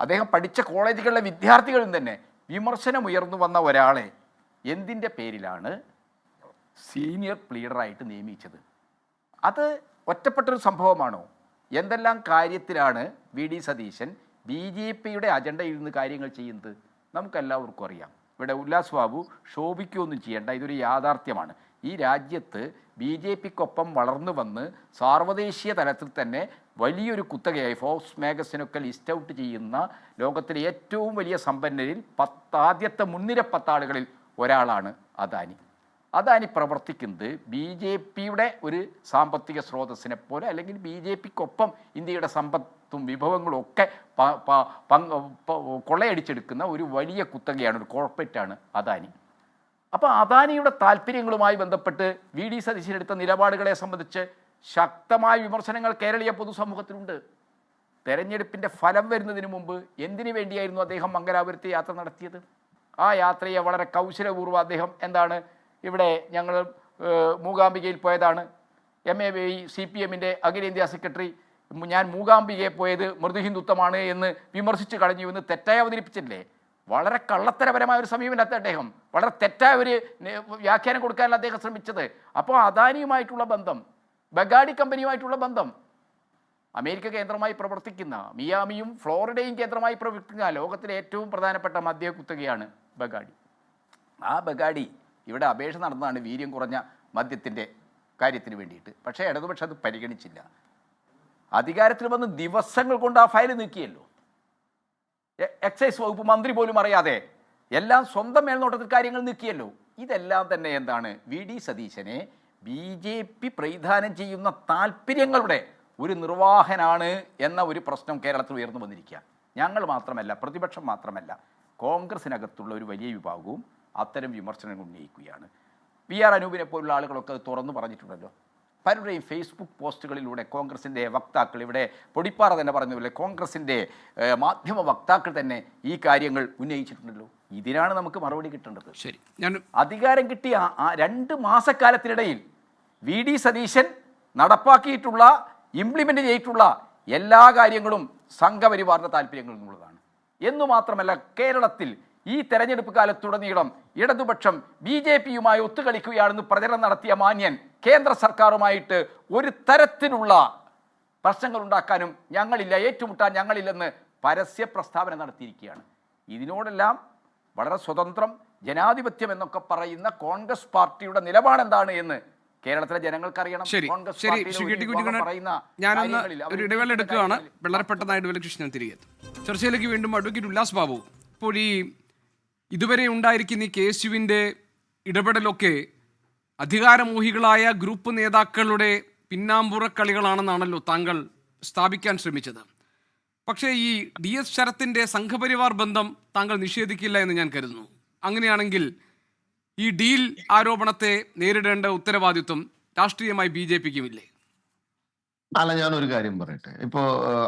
അദ്ദേഹം പഠിച്ച കോളേജുകളിലെ വിദ്യാർത്ഥികളിൽ തന്നെ വിമർശനം ഉയർന്നു വന്ന ഒരാളെ എന്തിൻ്റെ പേരിലാണ് സീനിയർ ലീഡറായിട്ട് നിയമിച്ചത്? അത് ഒറ്റപ്പെട്ടൊരു സംഭവമാണോ? എന്തെല്ലാം കാര്യത്തിലാണ് VD സതീശൻ BJP-യുടെ അജണ്ടയിൽ നിന്ന് കാര്യങ്ങൾ ചെയ്യുന്നത്? നമുക്കെല്ലാവർക്കും അറിയാം. ഇവിടെ ഉല്ലാസ് ബാബു ശോഭിക്കുകയൊന്നും ചെയ്യേണ്ട, ഇതൊരു യാഥാർത്ഥ്യമാണ്. ഈ രാജ്യത്ത് BJP-ക്കൊപ്പം വളർന്നു വന്ന് സാർവദേശീയ തലത്തിൽ തന്നെ വലിയൊരു കുത്തകയായി ഫോർബ്സ് മാഗസിനൊക്കെ ലിസ്റ്റ് ഔട്ട് ചെയ്യുന്ന ലോകത്തിലെ ഏറ്റവും വലിയ സമ്പന്നരിൽ ആദ്യത്തെ മുൻനിര 10 ആളുകളിൽ ഒരാളാണ് അദാനി പ്രവർത്തിക്കുന്നത് BJP-യുടെ ഒരു സാമ്പത്തിക സ്രോതസ്സിനെ പോലെ, അല്ലെങ്കിൽ BJP-ക്കൊപ്പം ഇന്ത്യയുടെ സമ്പത്തും വിഭവങ്ങളും ഒക്കെ കൊള്ളയടിച്ചെടുക്കുന്ന ഒരു വലിയ കുത്തകയാണ്, ഒരു കോർപ്പറേറ്റാണ് അദാനി. അപ്പോൾ അദാനിയുടെ താല്പര്യങ്ങളുമായി ബന്ധപ്പെട്ട് VD സതീശൻ എടുത്ത നിലപാടുകളെ സംബന്ധിച്ച് ശക്തമായ വിമർശനങ്ങൾ കേരളീയ പൊതുസമൂഹത്തിലുണ്ട്. തെരഞ്ഞെടുപ്പിൻ്റെ ഫലം വരുന്നതിന് മുമ്പ് എന്തിനു വേണ്ടിയായിരുന്നു അദ്ദേഹം മംഗലാപുരത്ത് യാത്ര നടത്തിയത്? ആ യാത്രയെ വളരെ കൗശലപൂർവ്വം അദ്ദേഹം ഇവിടെ ഞങ്ങൾ മൂകാംബികയിൽ പോയതാണ്, CPM-ൻ്റെ അഖിലേന്ത്യാ സെക്രട്ടറി ഞാൻ മൂകാംബികയെ പോയത് മൃദുഹിന്ദുത്വമാണ് എന്ന് വിമർശിച്ച് കളഞ്ഞു എന്ന് തെറ്റായി അവതരിപ്പിച്ചില്ലേ? വളരെ കള്ളത്തരപരമായ ഒരു സമീപനത്തെ അദ്ദേഹം, വളരെ തെറ്റായ ഒരു വ്യാഖ്യാനം കൊടുക്കാനല്ല അദ്ദേഹം ശ്രമിച്ചത്. അപ്പോൾ അദാനിയുമായിട്ടുള്ള ബന്ധം, ബഗാഡി കമ്പനിയുമായിട്ടുള്ള ബന്ധം, അമേരിക്ക കേന്ദ്രമായി പ്രവർത്തിക്കുന്ന, മിയാമിയും ഫ്ലോറിഡയും കേന്ദ്രമായി പ്രവർത്തിക്കുന്ന ലോകത്തിലെ ഏറ്റവും പ്രധാനപ്പെട്ട മദ്യ കുത്തകയാണ് ബഗാഡി. ആ ബഗാഡി ഇവിടെ അപേക്ഷ നടന്നതാണ് വീര്യം കുറഞ്ഞ മദ്യത്തിൻ്റെ കാര്യത്തിന് വേണ്ടിയിട്ട്. പക്ഷേ ഇടതുപക്ഷം അത് പരിഗണിച്ചില്ല. അധികാരത്തിൽ വന്ന് ദിവസങ്ങൾ കൊണ്ട് ആ ഫയൽ നീക്കിയല്ലോ. എക്സൈസ് വകുപ്പ് മന്ത്രി പോലും അറിയാതെ എല്ലാം സ്വന്തം മേൽനോട്ടത്തിൽ കാര്യങ്ങൾ നീക്കിയല്ലോ. ഇതെല്ലാം തന്നെ എന്താണ്? VD സതീശനെ BJP പ്രതിദാനം ചെയ്യുന്ന താല്പര്യങ്ങളുടെ ഒരു നിർവാഹനാണ് എന്ന ഒരു പ്രശ്നം കേരളത്തിൽ ഉയർന്നു വന്നിരിക്കുക. ഞങ്ങൾ മാത്രമല്ല, പ്രതിപക്ഷം മാത്രമല്ല, കോൺഗ്രസിനകത്തുള്ള ഒരു വലിയ വിഭാഗവും അത്തരം വിമർശനങ്ങൾ ഉന്നയിക്കുകയാണ്. PR അനൂപിനെ പോലുള്ള ആളുകളൊക്കെ അത് തുറന്നു പറഞ്ഞിട്ടുണ്ടല്ലോ. പലരുടെയും ഫേസ്ബുക്ക് പോസ്റ്റുകളിലൂടെ കോൺഗ്രസിൻ്റെ വക്താക്കൾ, ഇവിടെ പൊടിപ്പാറ തന്നെ പറഞ്ഞതുപോലെ കോൺഗ്രസിൻ്റെ മാധ്യമ വക്താക്കൾ തന്നെ ഈ കാര്യങ്ങൾ ഉന്നയിച്ചിട്ടുണ്ടല്ലോ. ഇതിനാണ് നമുക്ക് മറുപടി കിട്ടേണ്ടത്. ശരി, ഞാൻ അധികാരം കിട്ടിയ 2 മാസക്കാലത്തിനിടയിൽ VD സതീശൻ നടപ്പാക്കിയിട്ടുള്ള, ഇംപ്ലിമെൻ്റ് ചെയ്തിട്ടുള്ള എല്ലാ കാര്യങ്ങളും സംഘപരിവാറിൻ്റെ താല്പര്യങ്ങളിൽ നിന്നുള്ളതാണ്. എന്നു മാത്രമല്ല, കേരളത്തിൽ ഈ തെരഞ്ഞെടുപ്പ് കാലത്തുടനീളം ഇടതുപക്ഷം BJPയുമായി ഒത്തുകളിക്കുകയാണെന്ന് പ്രചരണം നടത്തിയ മാന്യൻ കേന്ദ്ര സർക്കാരുമായിട്ട് ഒരു തരത്തിലുള്ള പ്രശ്നങ്ങൾ ഉണ്ടാക്കാനും ഞങ്ങളില്ല, ഏറ്റുമുട്ടാൻ ഞങ്ങളില്ലെന്ന് പരസ്യ പ്രസ്താവന നടത്തിയിരിക്കുകയാണ്. ഇതിനോടെല്ലാം വളരെ സ്വതന്ത്രം, ജനാധിപത്യം എന്നൊക്കെ പറയുന്ന കോൺഗ്രസ് പാർട്ടിയുടെ നിലപാടെന്താണ് എന്ന് കേരളത്തിലെ ജനങ്ങൾക്കറിയണം. ശരി, ഞാനൊന്ന് ഒരു ഇടവേള എടുക്കുകയാണ്. വളരെ പെട്ടെന്ന് ഇടവേള കൃഷ്ണൻ തിരികെ ചർച്ചയിലേക്ക് വീണ്ടും അഡ്വക്കേറ്റ് ഉല്ലാസ് ബാബു. ഇപ്പോൾ ഈ ഇതുവരെ ഉണ്ടായിരിക്കുന്ന ഈ KSUവിൻ്റെ ഇടപെടലൊക്കെ അധികാരമോഹികളായ ഗ്രൂപ്പ് നേതാക്കളുടെ പിന്നാമ്പുറ കളികളാണെന്നാണല്ലോ താങ്കൾ സ്ഥാപിക്കാൻ ശ്രമിച്ചത്. പക്ഷേ ഈ DS ശരത്തിൻ്റെ സംഘപരിവാർ ബന്ധം താങ്കൾ നിഷേധിക്കില്ല എന്ന് ഞാൻ കരുതുന്നു. അങ്ങനെയാണെങ്കിൽ ഈ ഡീൽ ആരോപണത്തെ നേരിടേണ്ട ഉത്തരവാദിത്വം രാഷ്ട്രീയമായി BJPക്കുമില്ലേ? അല്ല, ഞാനൊരു കാര്യം പറയട്ടെ. ഇപ്പോ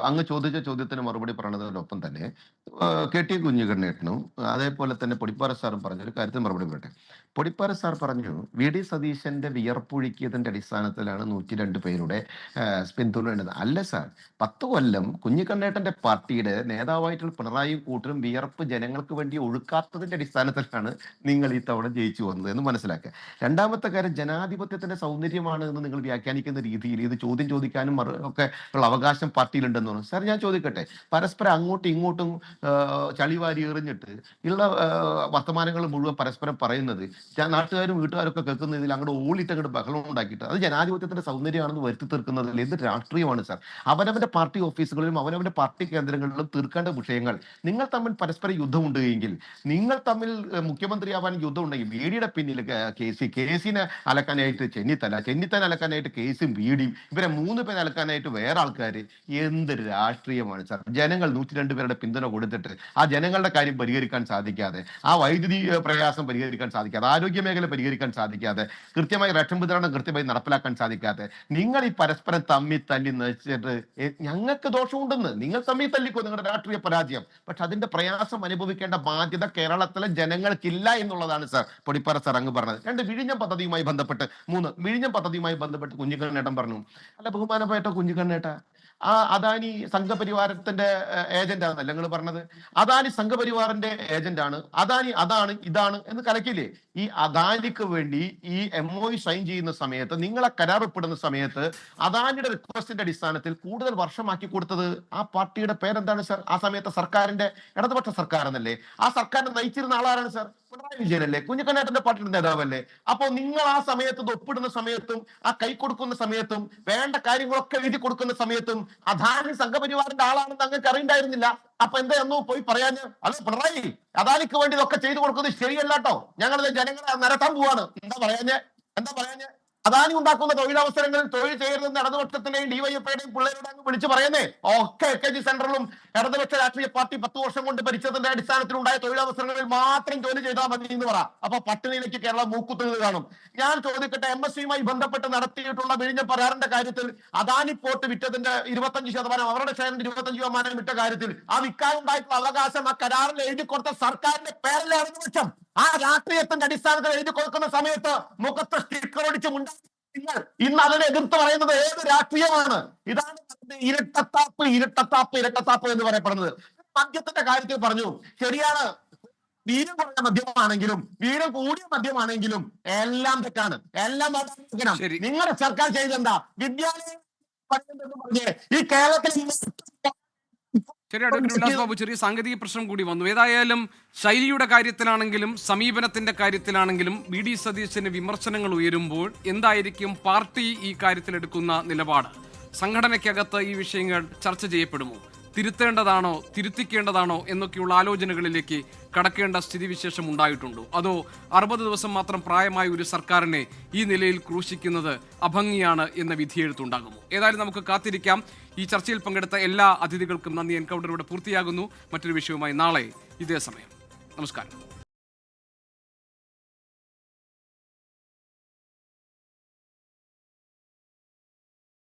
അങ്ങ് ചോദിച്ച ചോദ്യത്തിന് മറുപടി പറഞ്ഞതിനൊപ്പം തന്നെ KT കുഞ്ഞിക്കണ്ണേട്ടനും അതേപോലെ തന്നെ പൊടിപ്പാറ സാറും പറഞ്ഞൊരു കാര്യത്തിന് മറുപടി പറയട്ടെ. പൊടിപ്പാറ സാർ പറഞ്ഞു VD സതീശന്റെ വിയർപ്പൊഴുക്കിയതിന്റെ അടിസ്ഥാനത്തിലാണ് 102 പേരുടെ പിന്തുണ. അല്ല സാർ, 10 കൊല്ലം കുഞ്ഞിക്കണ്ണേട്ടന്റെ പാർട്ടിയുടെ നേതാവായിട്ടുള്ള പിണറായി കൂട്ടരും വിയർപ്പ് ജനങ്ങൾക്ക് വേണ്ടി ഒഴുക്കാത്തതിന്റെ അടിസ്ഥാനത്തിലാണ് നിങ്ങൾ ഈ തവണ ജയിച്ചു വന്നത് എന്ന് മനസ്സിലാക്കുക. രണ്ടാമത്തെ കാര്യം, ജനാധിപത്യത്തിന്റെ സൗന്ദര്യമാണ് എന്ന് നിങ്ങൾ വ്യാഖ്യാനിക്കുന്ന രീതിയിൽ ഇത് ചോദ്യം ചോദിക്കാനും ഒക്കെ ഉള്ള അവകാശം പാർട്ടിയിലുണ്ടെന്ന് പറഞ്ഞു. സാർ, ഞാൻ ചോദിക്കട്ടെ, പരസ്പരം അങ്ങോട്ടും ഇങ്ങോട്ടും ചളിവാരി എറിഞ്ഞിട്ട് ഉള്ള വർത്തമാനങ്ങൾ മുഴുവൻ പരസ്പരം പറയുന്നത് നാട്ടുകാരും വീട്ടുകാരൊക്കെ കേൾക്കുന്നതിൽ അങ്ങോട്ട് ഓളിട്ട് അങ്ങോട്ട് ബഹളം ഉണ്ടാക്കിയിട്ട് അത് ജനാധിപത്യത്തിന്റെ സൗന്ദര്യമാണെന്ന് വരുത്തി തീർക്കുന്നതിൽ എന്ത് രാഷ്ട്രീയമാണ് സാർ? അവനവന്റെ പാർട്ടി ഓഫീസുകളിലും അവനവന്റെ പാർട്ടി കേന്ദ്രങ്ങളിലും തീർക്കേണ്ട വിഷയങ്ങൾ നിങ്ങൾ തമ്മിൽ പരസ്പരം യുദ്ധമുണ്ടെങ്കിൽ, നിങ്ങൾ തമ്മിൽ മുഖ്യമന്ത്രിയാവാൻ യുദ്ധം ഉണ്ടെങ്കിൽ, VDയുടെ പിന്നിൽ കേസിനെ അലക്കാനായിട്ട് ചെന്നിത്തല അലക്കാനായിട്ട് കേസും VDയും, ഇവരെ 3 പേരെ അലക്കാനായിട്ട് വേറെ ആൾക്കാർ. എന്ത് രാഷ്ട്രീയമാണ് സാർ? ജനങ്ങൾ 102 പേരുടെ പിന്തുണ കൊടുത്തിട്ട് ആ ജനങ്ങളുടെ കാര്യം പരിഹരിക്കാൻ സാധിക്കാതെ, ആ വൈദ്യുതി പ്രയാസം പരിഹരിക്കാൻ സാധിക്കാതെ, ആരോഗ്യ മേഖല പരിഹരിക്കാൻ സാധിക്കാതെ, കൃത്യമായി റേഷൻ വിതരണം കൃത്യമായി നടപ്പിലാക്കാൻ സാധിക്കാതെ, നിങ്ങൾ ഈ പരസ്പരം തമ്മി തല്ലി നയിച്ചിട്ട് ഞങ്ങൾക്ക് ദോഷമുണ്ടെന്ന് നിങ്ങൾ തമ്മി തല്ലിക്കോ, നിങ്ങളുടെ രാഷ്ട്രീയ പരാജയം. പക്ഷെ അതിന്റെ പ്രയാസം അനുഭവിക്കേണ്ട ബാധ്യത കേരളത്തിലെ ജനങ്ങൾക്കില്ല എന്നുള്ളതാണ് സാർ പൊടിപ്പാറ സാർ അങ്ങ് പറഞ്ഞത്. 2, വിഴിഞ്ഞം പദ്ധതിയുമായി ബന്ധപ്പെട്ട്. 3, വിഴിഞ്ഞം പദ്ധതിയുമായി ബന്ധപ്പെട്ട് കുഞ്ഞിക്കണ്ണേട്ടൻ പറഞ്ഞു, അല്ല ബഹുമാനപ്പെട്ട കുഞ്ഞിക്കണ്ണേട്ട, ആ അദാനി സംഘപരിവാരത്തിന്റെ ഏജന്റ് ആണെന്നല്ല നിങ്ങൾ പറഞ്ഞത്? അദാനി സംഘപരിവാറിന്റെ ഏജന്റ് ആണ്, അദാനി അതാണ് ഇതാണ് എന്ന് കലക്കില്ലേ? ഈ അദാനിക്ക് വേണ്ടി ഈ MOU സൈൻ ചെയ്യുന്ന സമയത്ത്, നിങ്ങളെ കരാറിൽപ്പെടുന്ന സമയത്ത് അദാനിയുടെ റിക്വസ്റ്റിന്റെ അടിസ്ഥാനത്തിൽ കൂടുതൽ വർഷമാക്കി കൊടുത്തത് ആ പാർട്ടിയുടെ പേരെന്താണ് സാർ? ആ സമയത്ത് സർക്കാരിന്റെ ഇടതുപക്ഷ സർക്കാർ എന്നല്ലേ? ആ സർക്കാരിനെ നയിച്ചിരുന്ന ആളാരാണ് സാർ? പിണറായി വിജയനല്ലേ? കുഞ്ഞിക്കണ്ണേട്ടന്റെ പാർട്ടിയുടെ നേതാവല്ലേ? അപ്പോൾ നിങ്ങൾ ആ സമയത്ത് ഒപ്പിടുന്ന സമയത്തും ആ കൈ കൊടുക്കുന്ന സമയത്തും വേണ്ട കാര്യങ്ങളൊക്കെ എഴുതി കൊടുക്കുന്ന സമയത്തും അദാനി സംഘപരിവാറിന്റെ ആളാണെന്ന് അങ്ങക്ക് അറിയണ്ടായിരുന്നില്ല. അപ്പൊ എന്താ ഒന്നും പോയി പറയാൻ? അല്ല പിണറായി, അദാനിക്ക് വേണ്ടി ഇതൊക്കെ ചെയ്തു കൊടുക്കുന്നത് ശരിയല്ല കേട്ടോ, ഞങ്ങളിത് ജനങ്ങളെ നിരത്താൻ പോവാണ്. എന്താ പറയാഞ്ഞ്? അദാനി ഉണ്ടാക്കുന്ന തൊഴിലവസരങ്ങളിൽ തൊഴിൽ ചെയ്യരുതെന്ന് ഇടതുപക്ഷത്തിന്റെയും DYFIയുടെയും പിള്ളേരുടെ അങ്ങ് വിളിച്ചു പറയുന്നേ. ഒക്കെ KG സെന്ററിലും ഇടതുപക്ഷ രാഷ്ട്രീയ പാർട്ടി 10 വർഷം കൊണ്ട് ഭരിച്ചതിന്റെ അടിസ്ഥാനത്തിൽ ഉണ്ടായ തൊഴിലവസരങ്ങളിൽ മാത്രം ജോലി ചെയ്താൽ മതി എന്ന് പറ. അപ്പൊ പട്ടിണിയിലേക്ക് കേരളം മൂക്കുത്തുന്നത് കാണും. ഞാൻ ചോദിക്കട്ടെ, MSCയുമായി ബന്ധപ്പെട്ട് നടത്തിയിട്ടുള്ള വിഴിഞ്ഞ കരാറിന്റെ കാര്യത്തിൽ അദാനി പോർട്ട് വിറ്റതിന്റെ 25%, അവരുടെ ഷെയറിന്റെ 25% വിറ്റ കാര്യത്തിൽ ആ വിൽക്കാനുണ്ടായിട്ടുള്ള അവകാശം ആ കരാറിൽ എഴുതി കൊടുത്ത സർക്കാരിന്റെ പേരിലെ ഇടതുപക്ഷം ആ രാഷ്ട്രീയത്തിന്റെ അടിസ്ഥാനത്തിൽ എഴുതി കൊടുക്കുന്ന സമയത്ത് മുഖത്ത് സ്റ്റിക്കർ അടിച്ച് നിങ്ങൾ ഇന്ന് അതിനെ എതിർത്ത് പറയുന്നത് ഏത് രാഷ്ട്രീയമാണ്? ഇതാണ് ഇരട്ടത്താപ്പ് എന്ന് പറയപ്പെടുന്നത്. മദ്യത്തിന്റെ കാര്യത്തിൽ പറഞ്ഞു, ശരിയാണ്, വീരം കുറഞ്ഞ മദ്യമാണെങ്കിലും വീരം കൂടിയ മദ്യമാണെങ്കിലും എല്ലാം തെറ്റാണ്, എല്ലാം നിങ്ങളുടെ സർക്കാർ ചെയ്തെന്താ? വിദ്യാലയം പറഞ്ഞ് ഈ കേരളത്തിൽ ശരി, അഡ്വക്കേറ്റ് ഉല്ലാസ് ബാബു, ചെറിയ സാങ്കേതിക പ്രശ്നം കൂടി വന്നു. ഏതായാലും ശൈലിയുടെ കാര്യത്തിലാണെങ്കിലും സമീപനത്തിന്റെ കാര്യത്തിലാണെങ്കിലും VD സതീശന് വിമർശനങ്ങൾ ഉയരുമ്പോൾ എന്തായിരിക്കും പാർട്ടി ഈ കാര്യത്തിലെടുക്കുന്ന നിലപാട്? സംഘടനയ്ക്കകത്ത് ഈ വിഷയങ്ങൾ ചർച്ച ചെയ്യപ്പെടുമോ? തിരുത്തേണ്ടതാണോ തിരുത്തിക്കേണ്ടതാണോ എന്നൊക്കെയുള്ള ആലോചനകളിലേക്ക് കടക്കേണ്ട സ്ഥിതിവിശേഷം ഉണ്ടായിട്ടുണ്ടോ? അതോ 60 ദിവസം മാത്രം പ്രായമായ ഒരു സർക്കാരിനെ ഈ നിലയിൽ ക്രൂശിക്കുന്നത് അഭംഗിയാണ് എന്ന വിധിയെഴുത്തുണ്ടാകുമോ? ഏതായാലും നമുക്ക് കാത്തിരിക്കാം. ഈ ചർച്ചയിൽ പങ്കെടുത്ത എല്ലാ അതിഥികൾക്കും നന്ദി. എൻകൗണ്ടർ ഇവിടെ പൂർത്തിയാകുന്നു. മറ്റൊരു വിഷയവുമായി നാളെ ഇതേ സമയം. നമസ്കാരം.